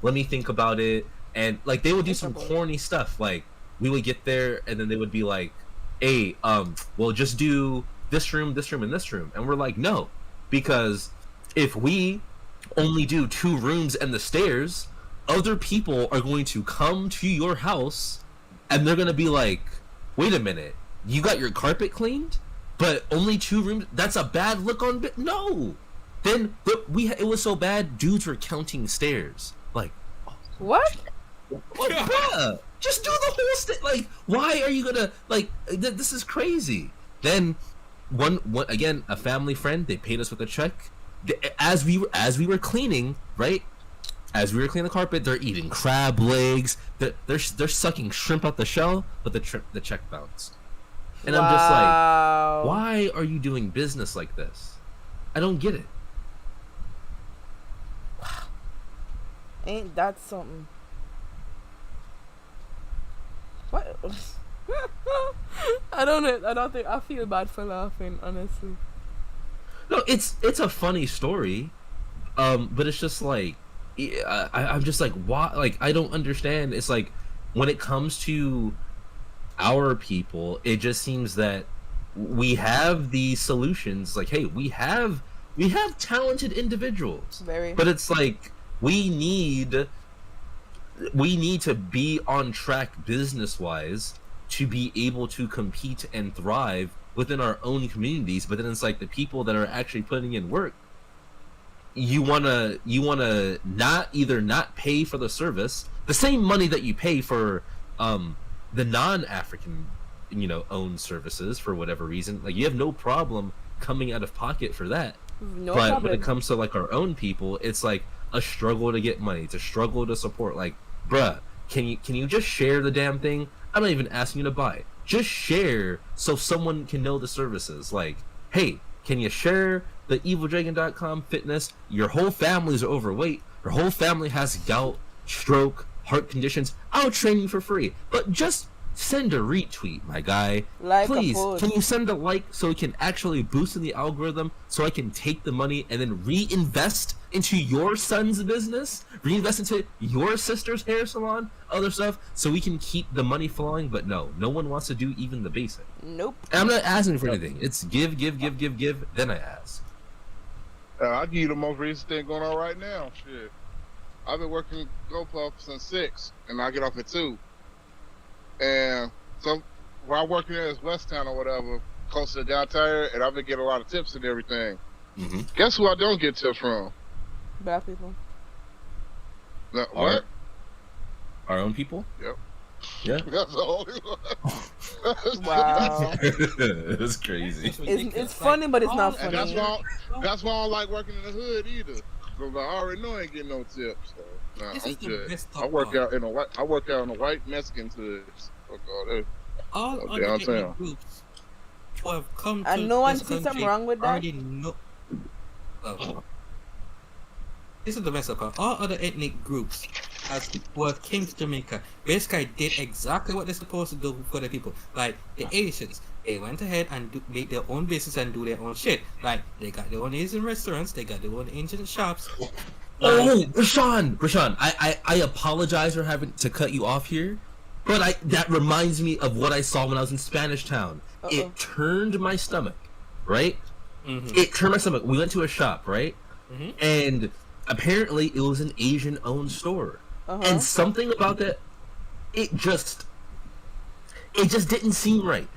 Let me think about it. And like they would do some corny stuff. Like we would get there, and then they would be like, "Hey, well, just do this room, and this room." And we're like, "No," because if we only do 2 rooms and the stairs, other people are going to come to your house, and they're gonna be like, "Wait a minute, you got your carpet cleaned, but only 2 rooms? That's a bad look on." No. Then it was so bad, dudes were counting stairs. Like, What? bruh, just do the whole like, why are you gonna like? This is crazy. Then one again, a family friend, they paid us with a check. As we were cleaning, right? As we were cleaning the carpet, they're eating crab legs. They're sucking shrimp out the shell, but the check bounced. And I'm just like, why are you doing business like this? I don't get it. Ain't that something? What? I don't think I feel bad for laughing, honestly. No, it's a funny story, but it's just like, I'm just like, why? Like, I don't understand. It's like, when it comes to our people, it just seems that we have these solutions. Like, hey, we have talented individuals, but it's like we need to be on track business wise to be able to compete and thrive within our own communities. But then it's like the people that are actually putting in work, you wanna not pay for the service the same money that you pay for the non-African owned services for whatever reason. Like, you have no problem coming out of pocket for that. But when it comes to like our own people, it's like a struggle to get money, it's a struggle to support. Like, bruh, can you just share the damn thing? I'm not even asking you to buy it. Just share so someone can know the services. Like, hey, can you share the evildragon.com fitness? Your whole family's overweight. Your whole family has gout, stroke, heart conditions. I'll train you for free. But just send a retweet, my guy. Please, can you send a like so it can actually boost in the algorithm so I can take the money and then reinvest into your son's business, reinvest into your sister's hair salon, other stuff, so we can keep the money flowing. But no one wants to do even the basic. Nope. And I'm not asking for anything. It's give, then I ask. I'll give you the most recent thing going on right now. Shit. I've been working GoPuff since 6, and I get off at 2. And so where I'm working at is West Town or whatever, close to the downtown, and I've been getting a lot of tips and everything. Mm-hmm. Guess who I don't get tips from? Black people. No, what? Our own people? Yep. Yeah. That's the only one. Wow. It's crazy. It's funny, but it's not funny. And that's why I don't like working in the hood either. Because I already know I ain't getting no tips. So, nah, I'm good. I work out in a white Mexican hoods. All other ethnic groups who have come to and no one this sees country something wrong with that. already know. This is the best of all other ethnic groups who came to Jamaica basically did exactly what they're supposed to do for the people. Like the Asians, they went ahead and make their own business and do their own shit. Like they got their own Asian restaurants, they got their own Asian shops. Oh, Rashawn, I apologize for having to cut you off here, but that reminds me of what I saw when I was in Spanish Town. It turned my stomach, right? Mm-hmm. It turned my stomach. We went to a shop, right? Mm-hmm. And apparently it was an Asian-owned store. And something about that, it just didn't seem right.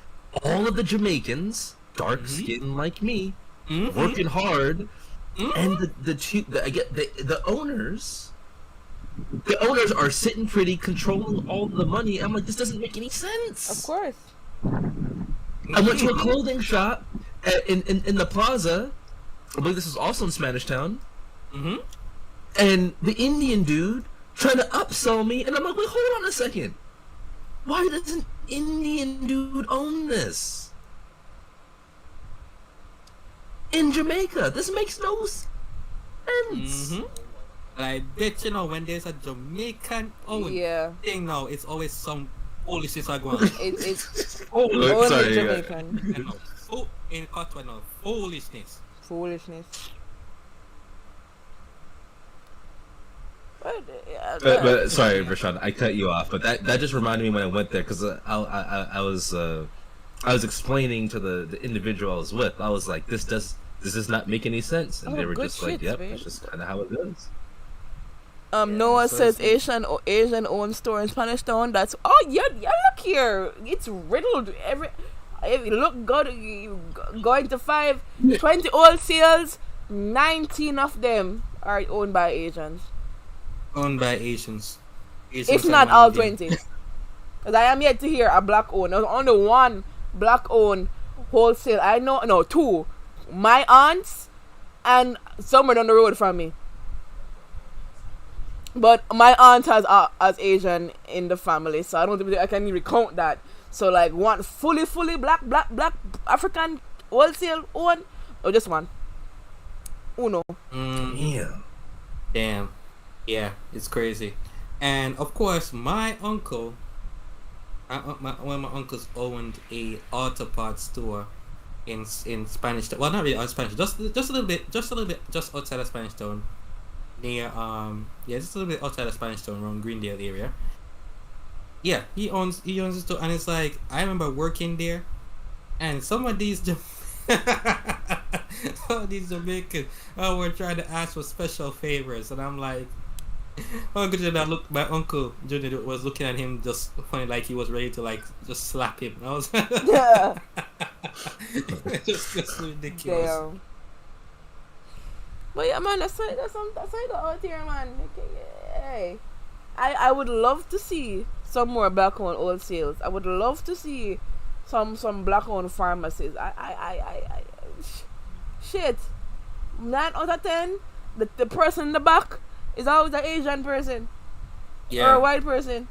All of the Jamaicans, dark skin like me, working hard, and the owners are sitting pretty, controlling all the money. I'm like, this doesn't make any sense. Of course. I went to a clothing shop in the plaza. I believe this is also in Spanish Town. Mm-hmm. And the Indian dude trying to upsell me, and I'm like, wait, hold on a second. Why does an Indian dude own this? In Jamaica, this makes no sense. Mm-hmm. And I bet when there's a Jamaican thing now, it's always some foolishness are going on. It's Oh, sorry. Jamaican. In Cotton, foolishness. But sorry, Rashad, I cut you off. But that just reminded me when I went there because I was explaining to the individual I was with. I was like, this does not make any sense, and they were just like, yep, that's just kind of how it is. Noah says Asian owned store in Spanish Town. That's yeah. Look here, it's riddled. If you look good, you go into 20 wholesales. 19 of them are owned by Asians. Owned by Asians. If not all 20. Because I am yet to hear a black owned. There's only one black owned wholesale. I know, no, two. My aunts and somewhere down the road from me. But my aunt has Asian in the family, so I don't think I can even count that. So like one fully black African wholesale one, or just one. Uno. Yeah. Damn. Yeah, it's crazy. And of course, my uncle, one of my uncles owned a auto parts store in Spanish Town. Well, not really Spanish, just a little bit, just outside of Spanish Town. Near just a little bit outside of Spanish Town, around Greendale area. Yeah, he owns a store, and it's like I remember working there, and some of these Jamaicans were trying to ask for special favors, and I'm like, my uncle Junior was looking at him just funny, like he was ready to like just slap him. And I was Yeah. just ridiculous. Damn. But yeah, man, that's how you go out here, man. Hey, I would love to see some more black owned wholesales. I would love to see some black owned pharmacies. Shit. 9 out of 10, the person in the back is always an Asian person. Yeah. Or a white person.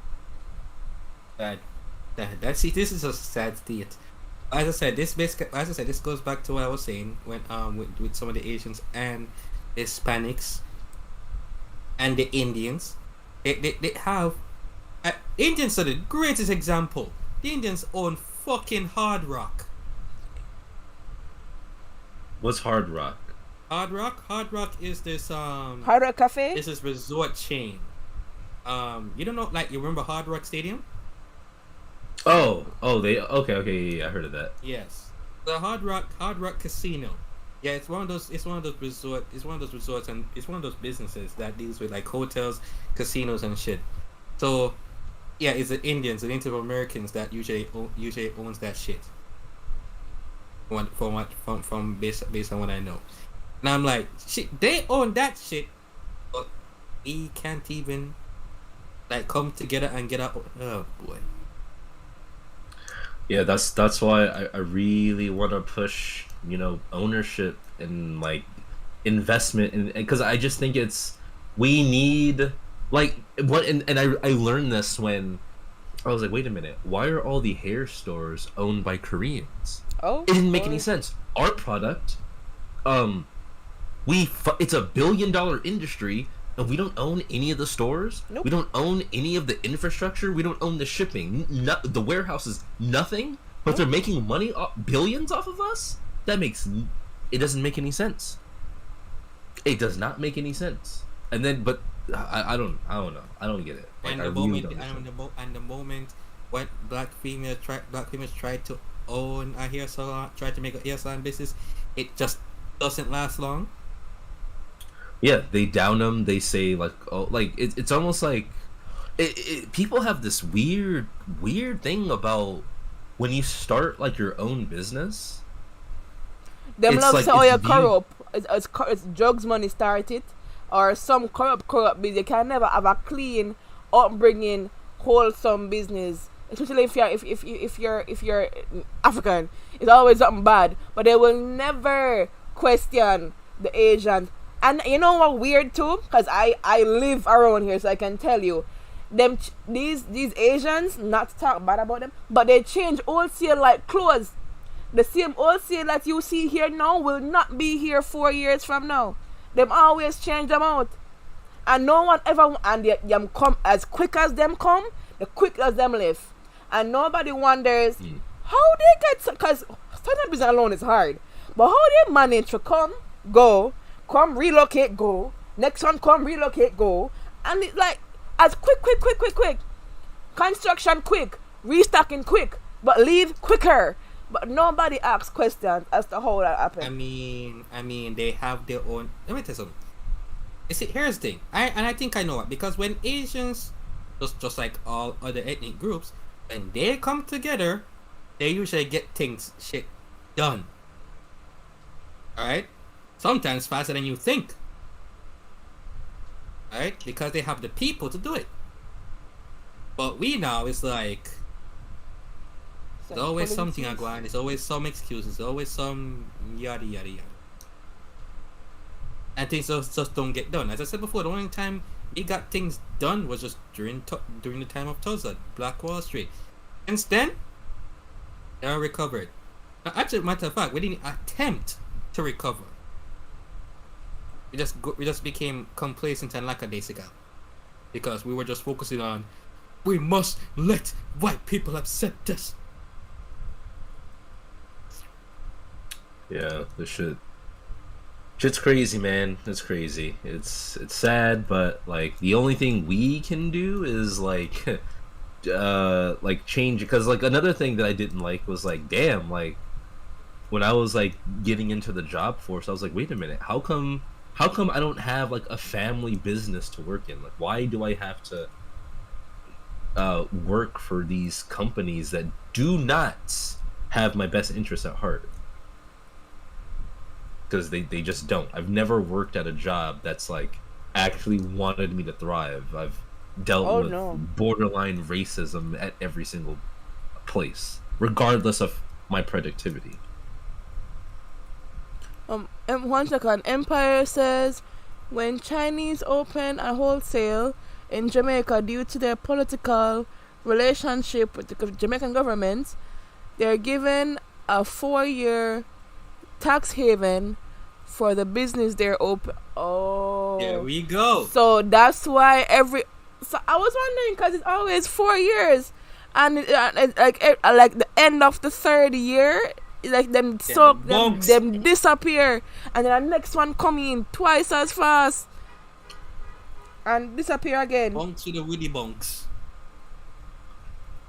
This is a sad state. As I said, this goes back to what I was saying when with some of the Asians and the Hispanics and the Indians. They have Indians are the greatest example. The Indians own fucking Hard Rock. What's Hard Rock? Hard Rock is this Hard Rock Cafe? This is resort chain. You don't know, like, you remember Hard Rock Stadium? Oh, they okay, yeah, I heard of that. Yes, the Hard Rock Casino. Yeah, it's one of those resorts, and it's one of those businesses that deals with like hotels, casinos, and shit. So, yeah, it's the Indians, the Native Americans that usually owns that shit. From based on what I know, and I'm like, shit, they own that shit, but we can't even like come together and get out. Oh boy. Yeah, that's why I really want to push, ownership and like investment, and because I just think we need like what, and I learned this when I was like, wait a minute, why are all the hair stores owned by Koreans? Oh, it didn't make any sense. Our product, it's a $1 billion industry, and we don't own any of the stores. Nope. We don't own any of the infrastructure. We don't own the shipping. The warehouses, nothing. But they're making money, billions off of us. It doesn't make any sense. It does not make any sense. And then, but I don't know. I don't get it. Like, And the moment when black females tried to own a hair salon, tried to make a hair salon business, it just doesn't last long. Yeah, they down them. They say like, oh, like it's almost like people have this weird thing about when you start like your own business. Them It's love like, say, oh, it's you're viewed- corrupt. It's drugs money started, or some corrupt business. You can never have a clean, upbringing, wholesome business. Especially if you're African, it's always something bad. But they will never question the Asians. And you know what weird too? Because I live around here, so I can tell you, these Asians, not to talk bad about them, but they change wholesale like clothes. The same wholesale that you see here now will not be here 4 years from now. Them always change them out, and no one ever, and them come as quick as them come, the quick as them leave, and nobody wonders how they get. Because startup business alone is hard, but how they manage to come relocate, go next one, come relocate, go, and it's like as quick, construction quick, restocking quick, but leave quicker. But nobody asks questions as to how that happened. I mean, they have their own. Let me tell you something. You see, here's the thing. I think I know it because when Asians, just like all other ethnic groups, when they come together, they usually get shit done. All right, sometimes faster than you think. All right, because they have the people to do it. But we now it's like. There's always something I go on. There's always some excuses. There's always some yada yada yada. And things just don't get done. As I said before, the only time we got things done was just during the time of Tulsa, Black Wall Street. Since then, they are recovered. Now, actually, matter of fact, we didn't attempt to recover. We just became complacent and lackadaisical because we were just focusing on we must let white people accept us. Yeah, this shit's crazy, man. It's crazy. It's sad, but like the only thing we can do is like change, because like another thing that I didn't like was like, damn, like when I was like getting into the job force, I was like, wait a minute, how come I don't have like a family business to work in? Like, why do I have to work for these companies that do not have my best interests at heart? Because they just don't. I've never worked at a job that's like actually wanted me to thrive. I've dealt with borderline racism at every single place, regardless of my productivity. And 1 second. Empr3ss says, when Chinese open a wholesale in Jamaica due to their political relationship with the Jamaican government, they're given a 4-year tax haven for the business they're open. Oh, there we go. So that's why So I was wondering because it's always 4 years, and like the end of the 3rd year, like them disappear, and then the next one come in twice as fast and disappear again. Bunks with the woody bunks.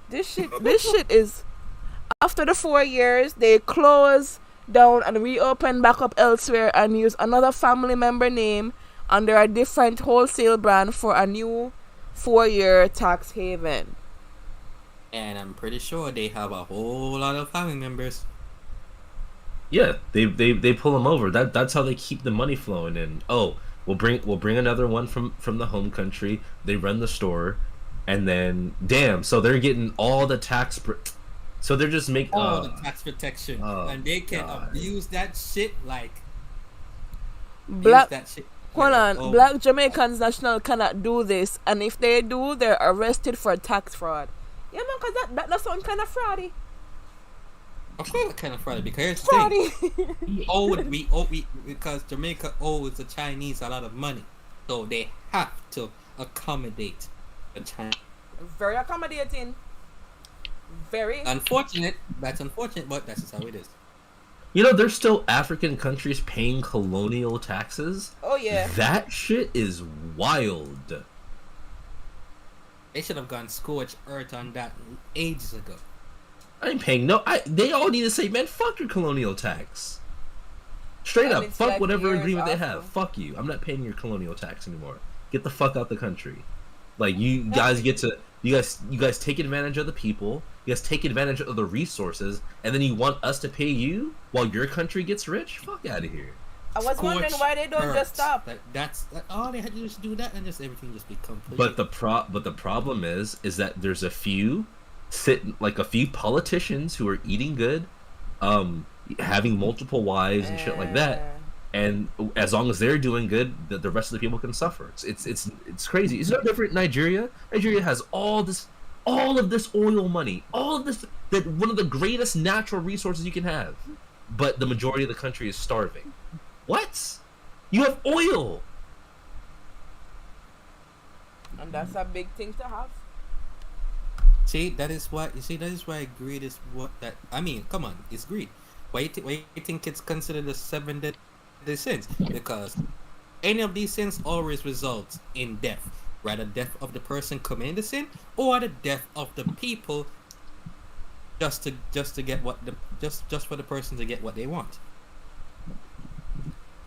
This shit is after the 4 years they close down and reopen back up elsewhere and use another family member name under a different wholesale brand for a new 4-year tax haven. And I'm pretty sure they have a whole lot of family members. Yeah, they pull them over. That's how they keep the money flowing in. Oh, we'll bring another one from the home country. They run the store, and then damn, so they're getting all the tax. So they're just making all the tax protection, and they can abuse that shit like black. That shit. Hold on, Black Jamaicans National cannot do this, and if they do, they're arrested for tax fraud. Yeah, man, because that sounds kind of fraudy. Of course, kind of fraudy because we because Jamaica owes the Chinese a lot of money, so they have to accommodate the Chinese. Very accommodating. Very unfortunate. That's unfortunate, but that's just how it is. You know, there's still African countries paying colonial taxes. Oh yeah. That shit is wild. They should have gone scorched earth on that ages ago. I ain't paying they all need to say, man, fuck your colonial tax. Straight up, fuck like whatever agreement they have. Fuck you. I'm not paying your colonial tax anymore. Get the fuck out the country. Like you guys take advantage of the people. You guys take advantage of the resources, and then you want us to pay you while your country gets rich? Fuck out of here. I was wondering why they don't just stop. That's all they had to do is do that, and just everything just be complete. But the problem is that there's a few politicians who are eating good, having multiple wives and shit like that. And as long as they're doing good, the rest of the people can suffer. It's crazy. It's no different in Nigeria. Nigeria has all of this oil money, all of this, that one of the greatest natural resources you can have, but the majority of the country is starving. What? You have oil, and that's a big thing to have. That is why greed is what that. I mean, come on, it's greed. Why you think it's considered a 7 deadly sins? Because any of these sins always results in death. rather death of the person committing the sin or the death of the people just to get what the just for the person to get what they want.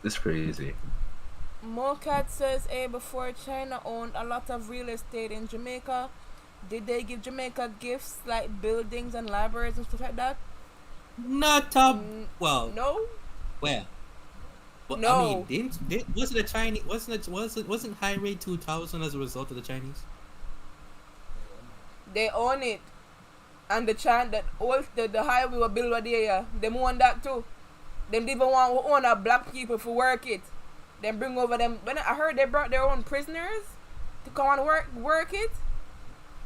It's crazy. Mocat says, hey, before China owned a lot of real estate in Jamaica, did they give Jamaica gifts like buildings and libraries and stuff like that? Not well. No. Well. But No. I mean, wasn't the Chinese? Wasn't Highway 2000 as a result of the Chinese? They own it, and the highway were built over there. Them own that too. Them even want to own black people for work it. Then bring over them. When I heard they brought their own prisoners to come and work it,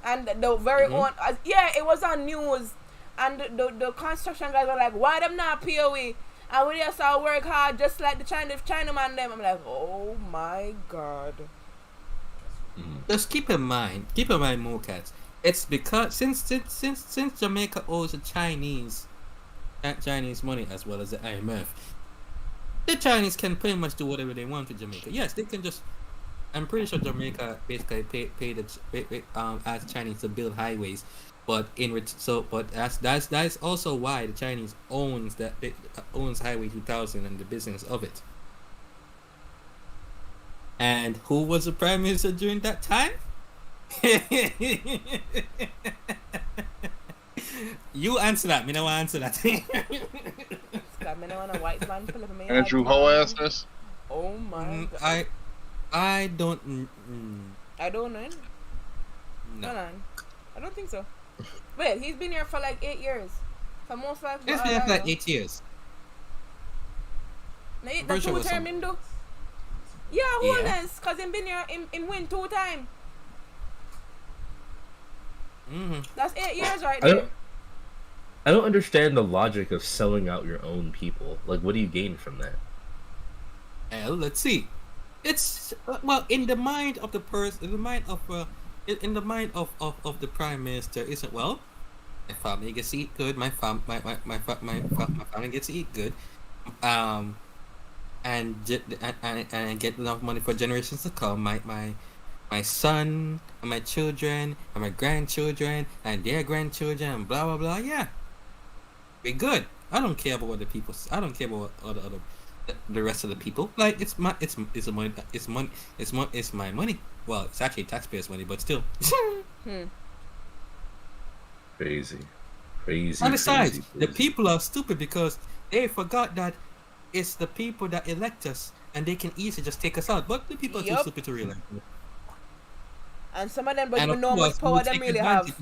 and the very own. It was on news, and the construction guys were like, "Why them not POE?" And we just all work hard, just like the Chinaman them. I'm like, oh my god. Just keep in mind, Mocats. It's because since Jamaica owes the Chinese money as well as the IMF, the Chinese can pretty much do whatever they want with Jamaica. Yes, they can just. I'm pretty sure Jamaica basically asked Chinese to build highways, but that's also why the Chinese owns Highway 2000 and the business of it. And who was the prime minister during that time? You answer that. Me no answer that. Andrew Hoasness. Oh my god. I don't. I don't know. No. I don't think so. Wait, he's been here for like 8 years. For most likely. He's been here for like 8 years. That's two term him do. Yeah, wholeness, cause him been here in win 2 times. That's 8 years right there. I don't understand the logic of selling out your own people. Like, what do you gain from that? Well, let's see. It's in the mind of the person, in the mind of the prime minister, isn't my family gets to eat good. My family gets to eat good, and get enough money for generations to come. My son and my children and my grandchildren and their grandchildren and blah blah blah. Yeah, be good. I don't care about what the people. I don't care about what the rest of the people. Like it's my money. Well, it's actually taxpayers' money, but still. Crazy. And besides, the people are stupid because they forgot that it's the people that elect us, and they can easily just take us out. But the people are too stupid to realize. And some of them don't even know how much power they really have.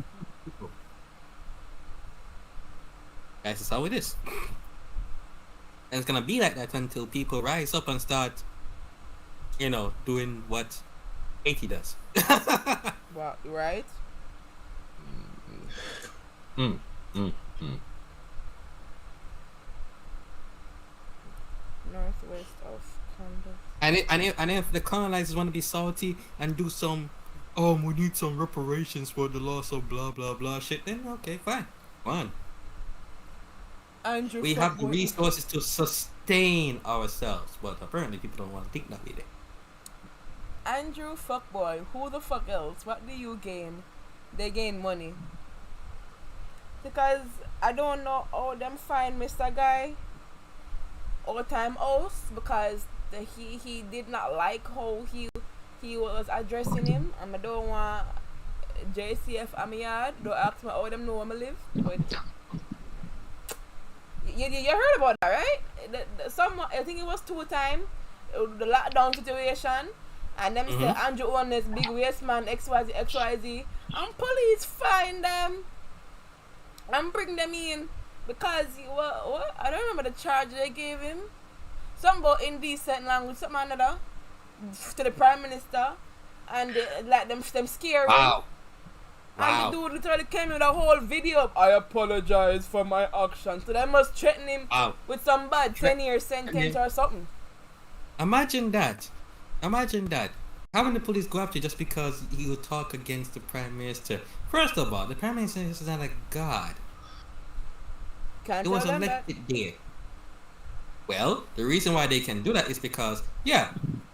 That's just how it is. And it's gonna be like that until people rise up and start, doing what Haiti does. Wow, right? Northwest of Congo. And if the colonizers want to be salty and do some, we need some reparations for the loss of blah blah blah shit, then okay, fine. Andrew, we have the resources to sustain ourselves, but apparently people don't want to think that way. Andrew fuckboy, who the fuck else? What do you gain? They gain money. Because I don't know how them find Mr. Guy all time host, because he did not like how he was addressing him, and I don't want JCF Amiyad. Don't ask me how them know where I live, but you heard about that, right? I think it was 2 times the lockdown situation, and them say Andrew own this big waste man XYZ, and police find them and bring them in because what? I don't remember the charge they gave him. Something about indecent language, something another to the prime minister, and them scare him. And the dude literally came in with a whole video. I apologize for my actions. So they must threaten him with some bad 10-year sentence or something. Imagine that. Having the police go after you just because you talk against the prime minister. First of all, the prime minister is not a god. Can't it was elected there. Well, the reason why they can do that is because,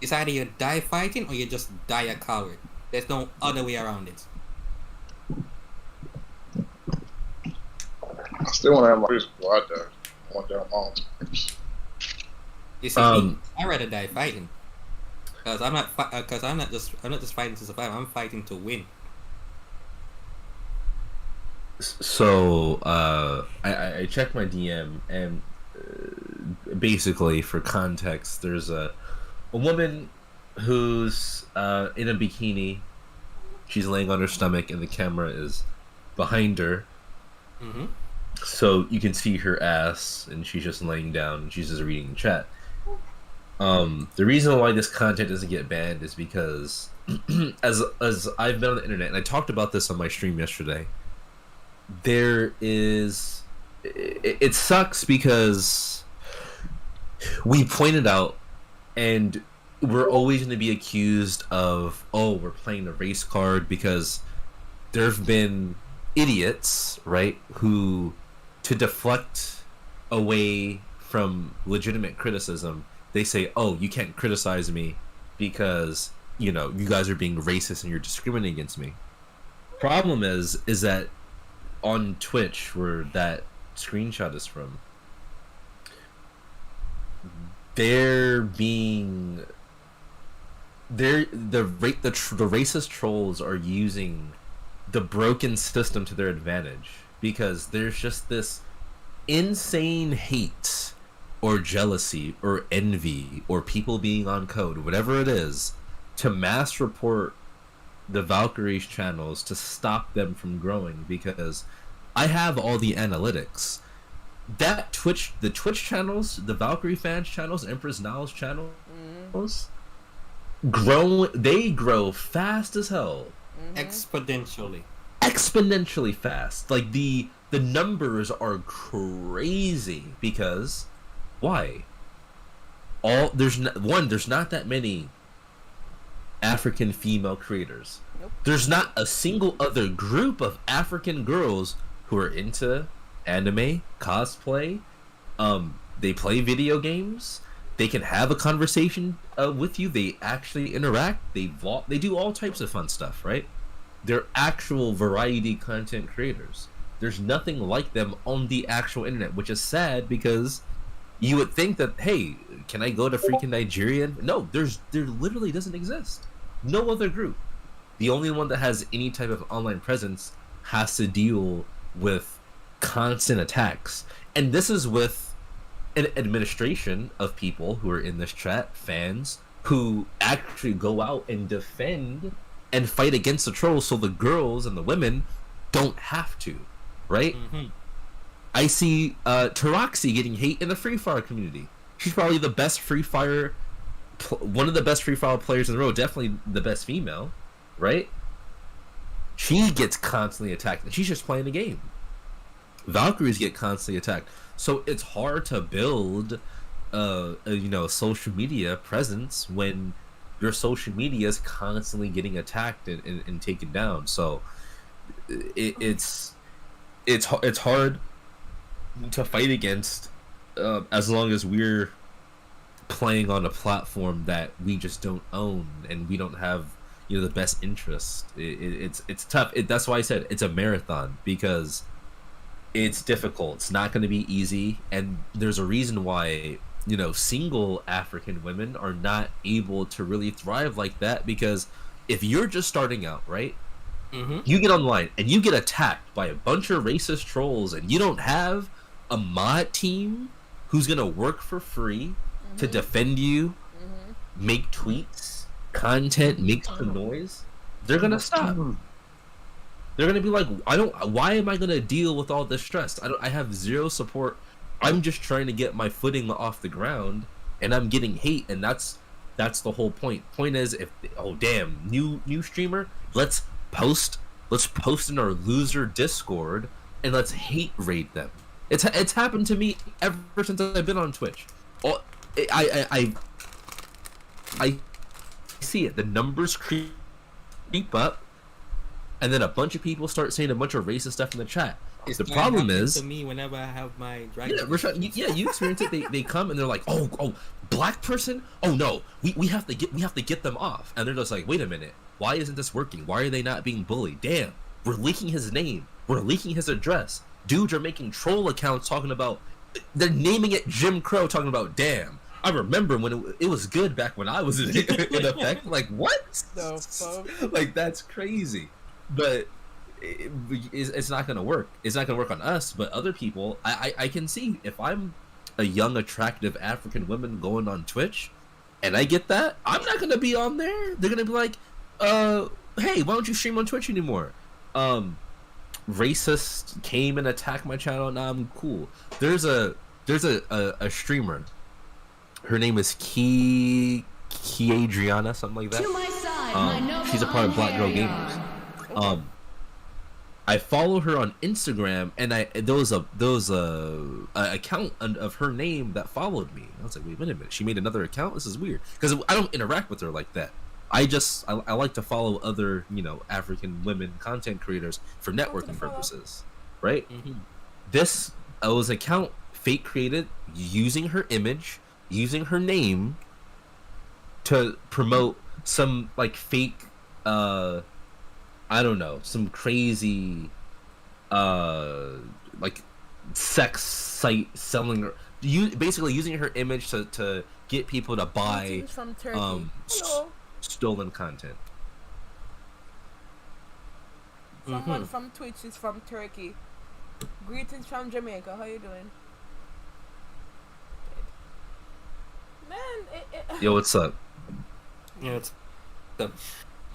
It's either you die fighting or you just die a coward. There's no other way around it. I still want to have my first before I die. I want that long. You see, Um, I rather die fighting. Cause I'm not I'm not just fighting to survive. I'm fighting to win. So I checked my DM, and basically, for context, there's a woman who's in a bikini. She's laying on her stomach, and the camera is behind her, Mm-hmm. so you can see her ass, and she's just laying down, and she's just reading the chat. The reason why this content doesn't get banned is because, as I've been on the internet, and I talked about this on my stream yesterday, there is, it sucks because we pointed out, and we're always going to be accused of, oh, we're playing the race card, because there have been idiots, right, who, to deflect away from legitimate criticism, they say, oh, you can't criticize me because, you know, you guys are being racist and you're discriminating against me. Problem is that on Twitch, where that screenshot is from, they're being, the racist trolls are using the broken system to their advantage, because there's just this insane hate or jealousy or envy or people being on code, whatever it is, to mass report the Valkyries channels to stop them from growing, because I have all the analytics. The Twitch channels, the Valkyrie fans channels, Empr3ss Nile's channels, they grow fast as hell. Exponentially fast. Like the numbers are crazy, because why? There's not that many African female creators. Nope. There's not a single other group of African girls who are into anime, cosplay. They play video games. They can have a conversation with you. They actually interact. They vlog. They do all types of fun stuff, right? They're actual variety content creators. There's nothing like them on the actual internet, which is sad, because you would think that, hey, can I go to freaking Nigeria? No, there literally doesn't exist. No other group. The only one that has any type of online presence has to deal with constant attacks. And this is with an administration of people who are in this chat, fans, who actually go out and defend and fight against the trolls, so the girls and the women don't have to, right? Mm-hmm. I see Taroxy getting hate in the Free Fire community. She's probably the best Free Fire, one of the best Free Fire players in the world, definitely the best female, right? She gets constantly attacked, and she's just playing the game. Valkyries get constantly attacked, so it's hard to build, social media presence when your social media is constantly getting attacked and taken down. So it's hard to fight against, as long as we're playing on a platform that we just don't own, and we don't have, the best interest. It's tough. That's why I said it's a marathon, because it's difficult. It's not going to be easy, and there's a reason why single African women are not able to really thrive like that, because if you're just starting out, right? Mm-hmm. You get online and you get attacked by a bunch of racist trolls, and you don't have a mod team who's gonna work for free to defend you, make tweets, content, make some noise. They're gonna stop. They're gonna be like, why am I gonna deal with all this stress? I have zero support. I'm just trying to get my footing off the ground, and I'm getting hate, and that's the whole point. Point is, new streamer, let's post in our loser Discord, and let's hate raid them. It's happened to me ever since I've been on Twitch. I see it. The numbers creep up, and then a bunch of people start saying a bunch of racist stuff in the chat. It's The gonna problem happen is- to me whenever I have my dragon. Yeah, Rashad, you experience it. They come and they're like, oh, black person. Oh no, we have to get them off. And they're just like, wait a minute, why isn't this working? Why are they not being bullied? Damn, we're leaking his name. We're leaking his address. Dudes are making troll accounts talking about. They're naming it Jim Crow, talking about. Damn, I remember when it was good back when I was in effect. Like what? The fuck? Like that's crazy. But it's not gonna work. It's not gonna work on us, but other people. I can see if I'm a young, attractive African woman going on Twitch, and I get that, I'm not gonna be on there. They're gonna be like, hey, why don't you stream on Twitch anymore? Racist came and attacked my channel. Now I'm cool. There's a streamer. Her name is Key Adriana, something like that. To my side, my noble She's a part of Black Girl Hungarian. Gamers. I follow her on Instagram, and there was a account of her name that followed me. I was like, wait a minute, she made another account. This is weird because I don't interact with her like that. I like to follow other African women content creators for networking purposes, right? Mm-hmm. This was an account fake created using her image, using her name to promote some like fake I don't know, some crazy like sex site selling basically using her image to get people to buy Greetings from Turkey. Hello. stolen content. Someone from Twitch is from Turkey. Greetings from Jamaica. How you doing? Man, Yo, what's up? Yeah, it's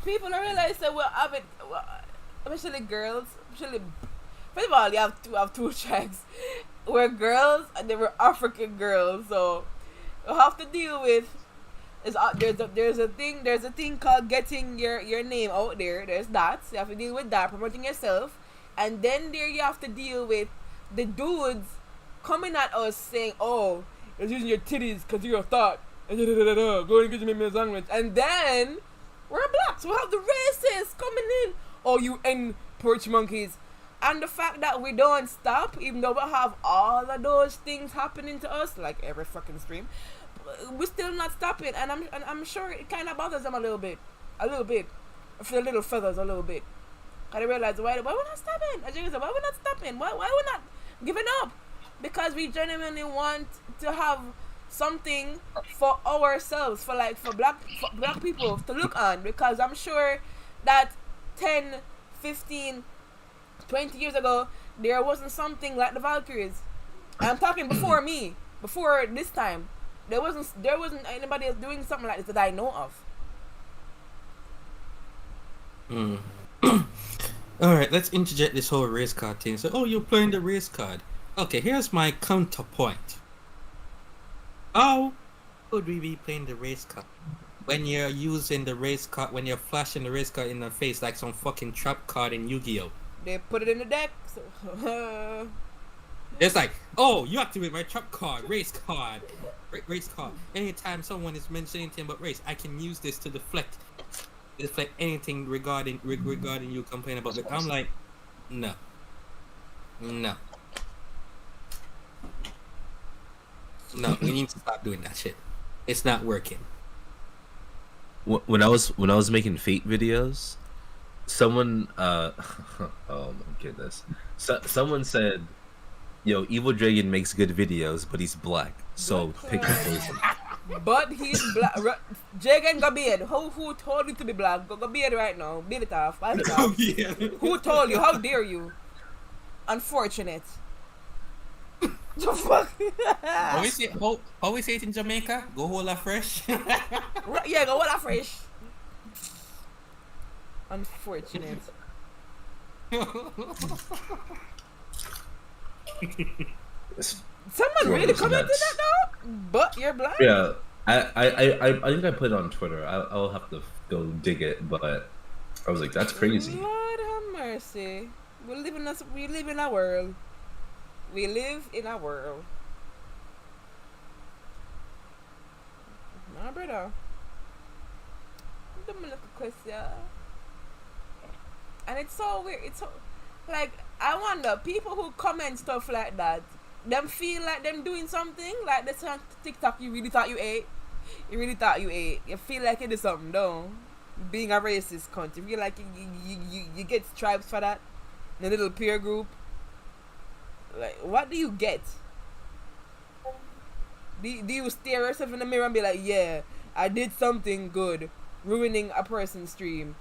people don't realize that we're having, especially girls, especially, first of all, you have two tracks. We're girls and they were African girls, so you have to deal with. There's a thing called getting your name out there. There's that. So you have to deal with that, promoting yourself, and then there you have to deal with the dudes coming at us saying, "Oh, you're using your titties because you're a thought." Go and get me a sandwich, and then we're black, so we have the racists coming in. Oh, you porch monkeys. And the fact that we don't stop, even though we have all of those things happening to us, like every fucking stream, we're still not stopping. And I'm sure it kind of bothers them a little bit, for the little feathers a little bit. Cause they realize why we're not stopping. As you said, why we're not stopping? Why we're not giving up? Because we genuinely want to have something for ourselves, for black people to look on, because I'm sure that 10, 15, 20 years ago there wasn't something like the Valkyries. I'm talking before this time. There wasn't anybody else doing something like this that I know of. Alright, let's interject this whole race card thing. So, oh, you're playing the race card. Okay, here's my counterpoint. How could we be playing the race card when you're using the race card, when you're flashing the race card in the face like some fucking trap card in Yu-Gi-Oh? They put it in the deck, so It's like, oh, you activate my trap card, race card, race card. Anytime someone is mentioning anything about race, I can use this to deflect anything regarding you complaining about it. I'm like, no. No, we need to stop doing that shit. It's not working. When I was making Fate videos, someone oh my goodness, someone said, "Yo, Evil Dragon makes good videos, but he's black, so pick your poison." But he's black. Jagan got beard. Who told you to be black? Go beard right now. Beat it off. Wipe it off. Yeah. Who told you? How dare you? Unfortunate. The fuck? How we say it in Jamaica? Go hold a fresh. Yeah, go hold a fresh. Unfortunate. Someone really commented that though? But you're black? Yeah, I think I put it on Twitter. I'll have to go dig it, but I was like, that's crazy. Lord have mercy. We live in a world. We live in a world. My brother. Let me look a question. And it's so weird. It's so like I wonder, people who comment stuff like that, them feel like them doing something? Like this on TikTok, you really thought you ate? You really thought you ate? You feel like you did something, though? Being a racist cunt. You feel like you get stripes for that? In a little peer group? Like, what do you get? Do you stare yourself in the mirror and be like, yeah, I did something good, ruining a person's stream?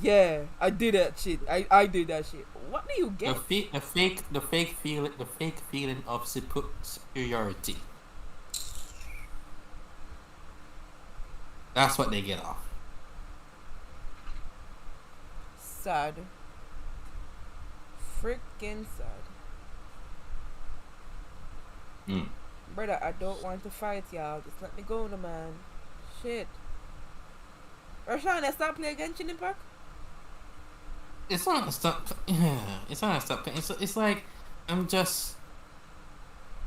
Yeah, I did that shit. I did that shit. What do you get? The fake feeling of superiority. That's what they get off. Sad. Freaking sad. Brother, I don't want to fight y'all. Just let me go, the man. Shit. Rashawn, I start playing Genshin Impact? It's not stop. It's not stop. It's like I'm just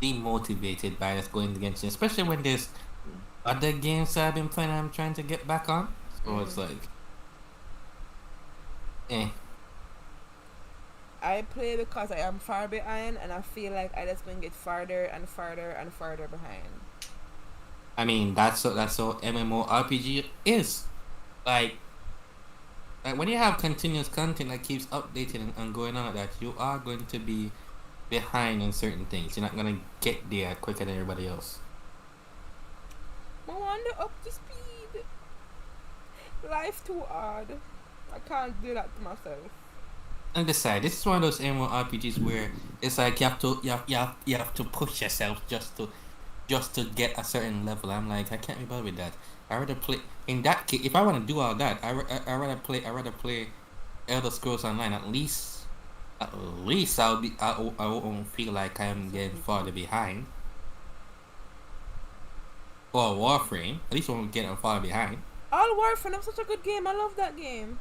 demotivated by us going against it, especially when there's other games I've been playing. I'm trying to get back on, so it's like, I play because I am far behind, and I feel like I just going to get farther and farther and farther behind. I mean, that's how MMORPG is. Like when you have continuous content that keeps updating and going on like that, you are going to be behind on certain things. You're not gonna get there quicker than everybody else. I want to up to speed. Life too hard. I can't do that to myself. And besides, this is one of those MMORPGs where it's like you have to push yourself just to get a certain level. I'm like, I can't be bothered with that. I rather play in that case. If I want to do all that, I rather play Elder Scrolls Online. At least I won't feel like I'm getting farther behind. Or Warframe, at least I won't get far behind. All Warframe, that's such a good game. I love that game.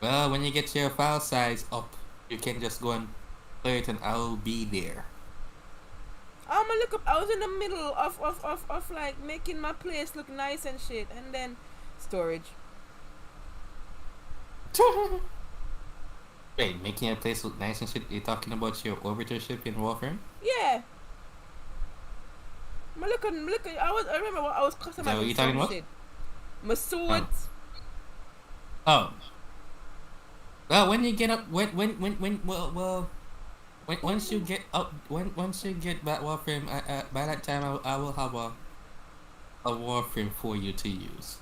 Well, when you get your file size up, you can just go and play it, and I'll be there. I'm gonna look up. I was in the middle of like making my place look nice and shit, and then storage. Wait, making your place look nice and shit? You're talking about your orbiter ship in Warframe? Yeah. I'm looking. I remember I was customizing. Is that what you're talking about? Shit. My suit. Oh. Well, when you get up, once you get up, once you get back Warframe, by that time I will have a Warframe for you to use.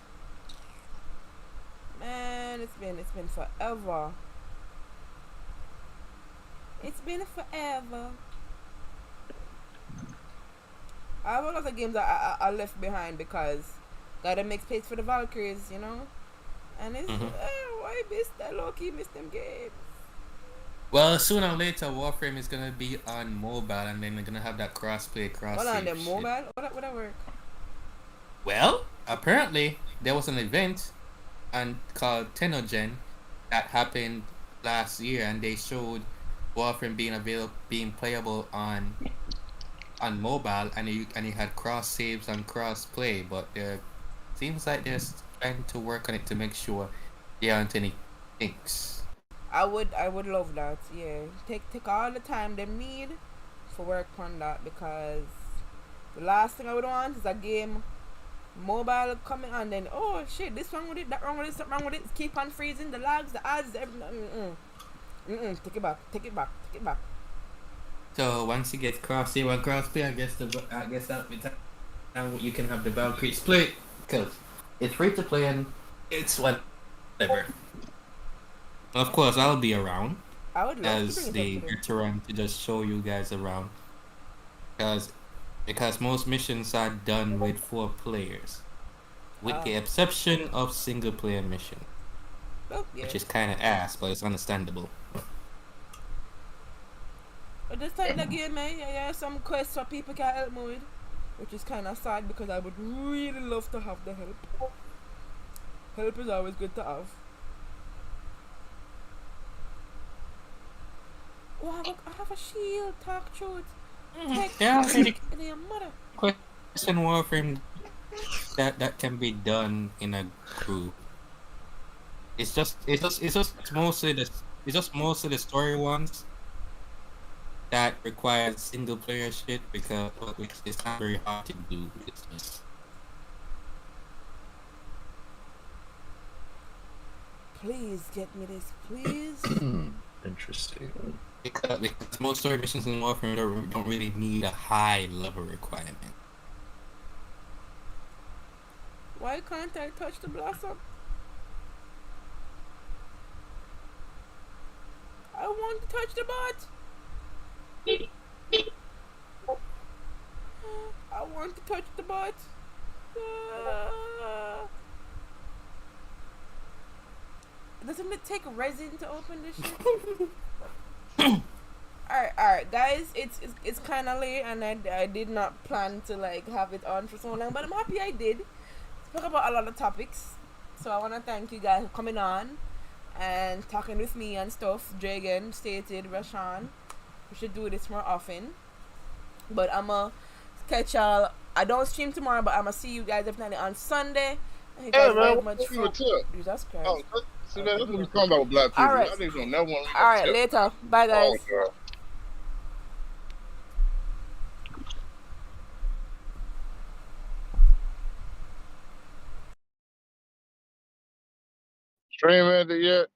Man, it's been forever. It's been forever. I have a lot of games that I left behind because gotta make space for the Valkyries, you know. And it's why I low-key miss them games. Well, sooner or later, Warframe is gonna be on mobile, and then they're gonna have that cross-play, cross-save. Hold on, the mobile? Would that work? Well, apparently there was an event called Tenogen that happened last year, and they showed Warframe being playable on mobile, and you had cross saves and cross play, but there seems like they're trying to work on it to make sure there aren't any kinks. I would love that. Yeah, take all the time they need for work on that, because the last thing I would want is a game mobile coming and then oh shit, this wrong with it, that wrong with it, something wrong with it, keep on freezing, the lags, the ads, everything. Take it back. So once you get cross save and cross play, I guess that with time you can have the Valkyries split, because it's free to play and it's whatever. Of course, I'll be around I would love as to the bring it up veteran to just show you guys around, because most missions are done with 4 players, with the exception of single player mission, which is kind of ass, but it's understandable. But this time the game, yeah, some quests for people can help me with, which is kind of sad because I would really love to have the help. Help is always good to have. Oh, I have a shield. Talk truth. Yeah, Your mother. question Warframe that can be done in a group. It's mostly It's just most of the story ones that require single player shit because which is not very hard to do. It's just Please get me this, please. Interesting. because most story missions in Warframe don't really need a high level requirement. Why can't I touch the blossom? I want to touch the bot. I want to touch the bot. Doesn't it take resin to open this shit? Alright, guys. It's kind of late, and I did not plan to like have it on for so long, but I'm happy I did. Spoke about a lot of topics, so I want to thank you guys for coming on and talking with me and stuff. Dragon stated, Rashan, we should do this more often. But I'ma catch y'all. I don't stream tomorrow, but I'ma see you guys definitely on Sunday. Thank you Hey guys very man, much what's your for tip? Jesus Christ. Oh, see that? That's what we talking about with black people. All right. Y'all niggas don't never want to read Alright, that tip. later. Bye guys. Oh, God. Stream ended yet?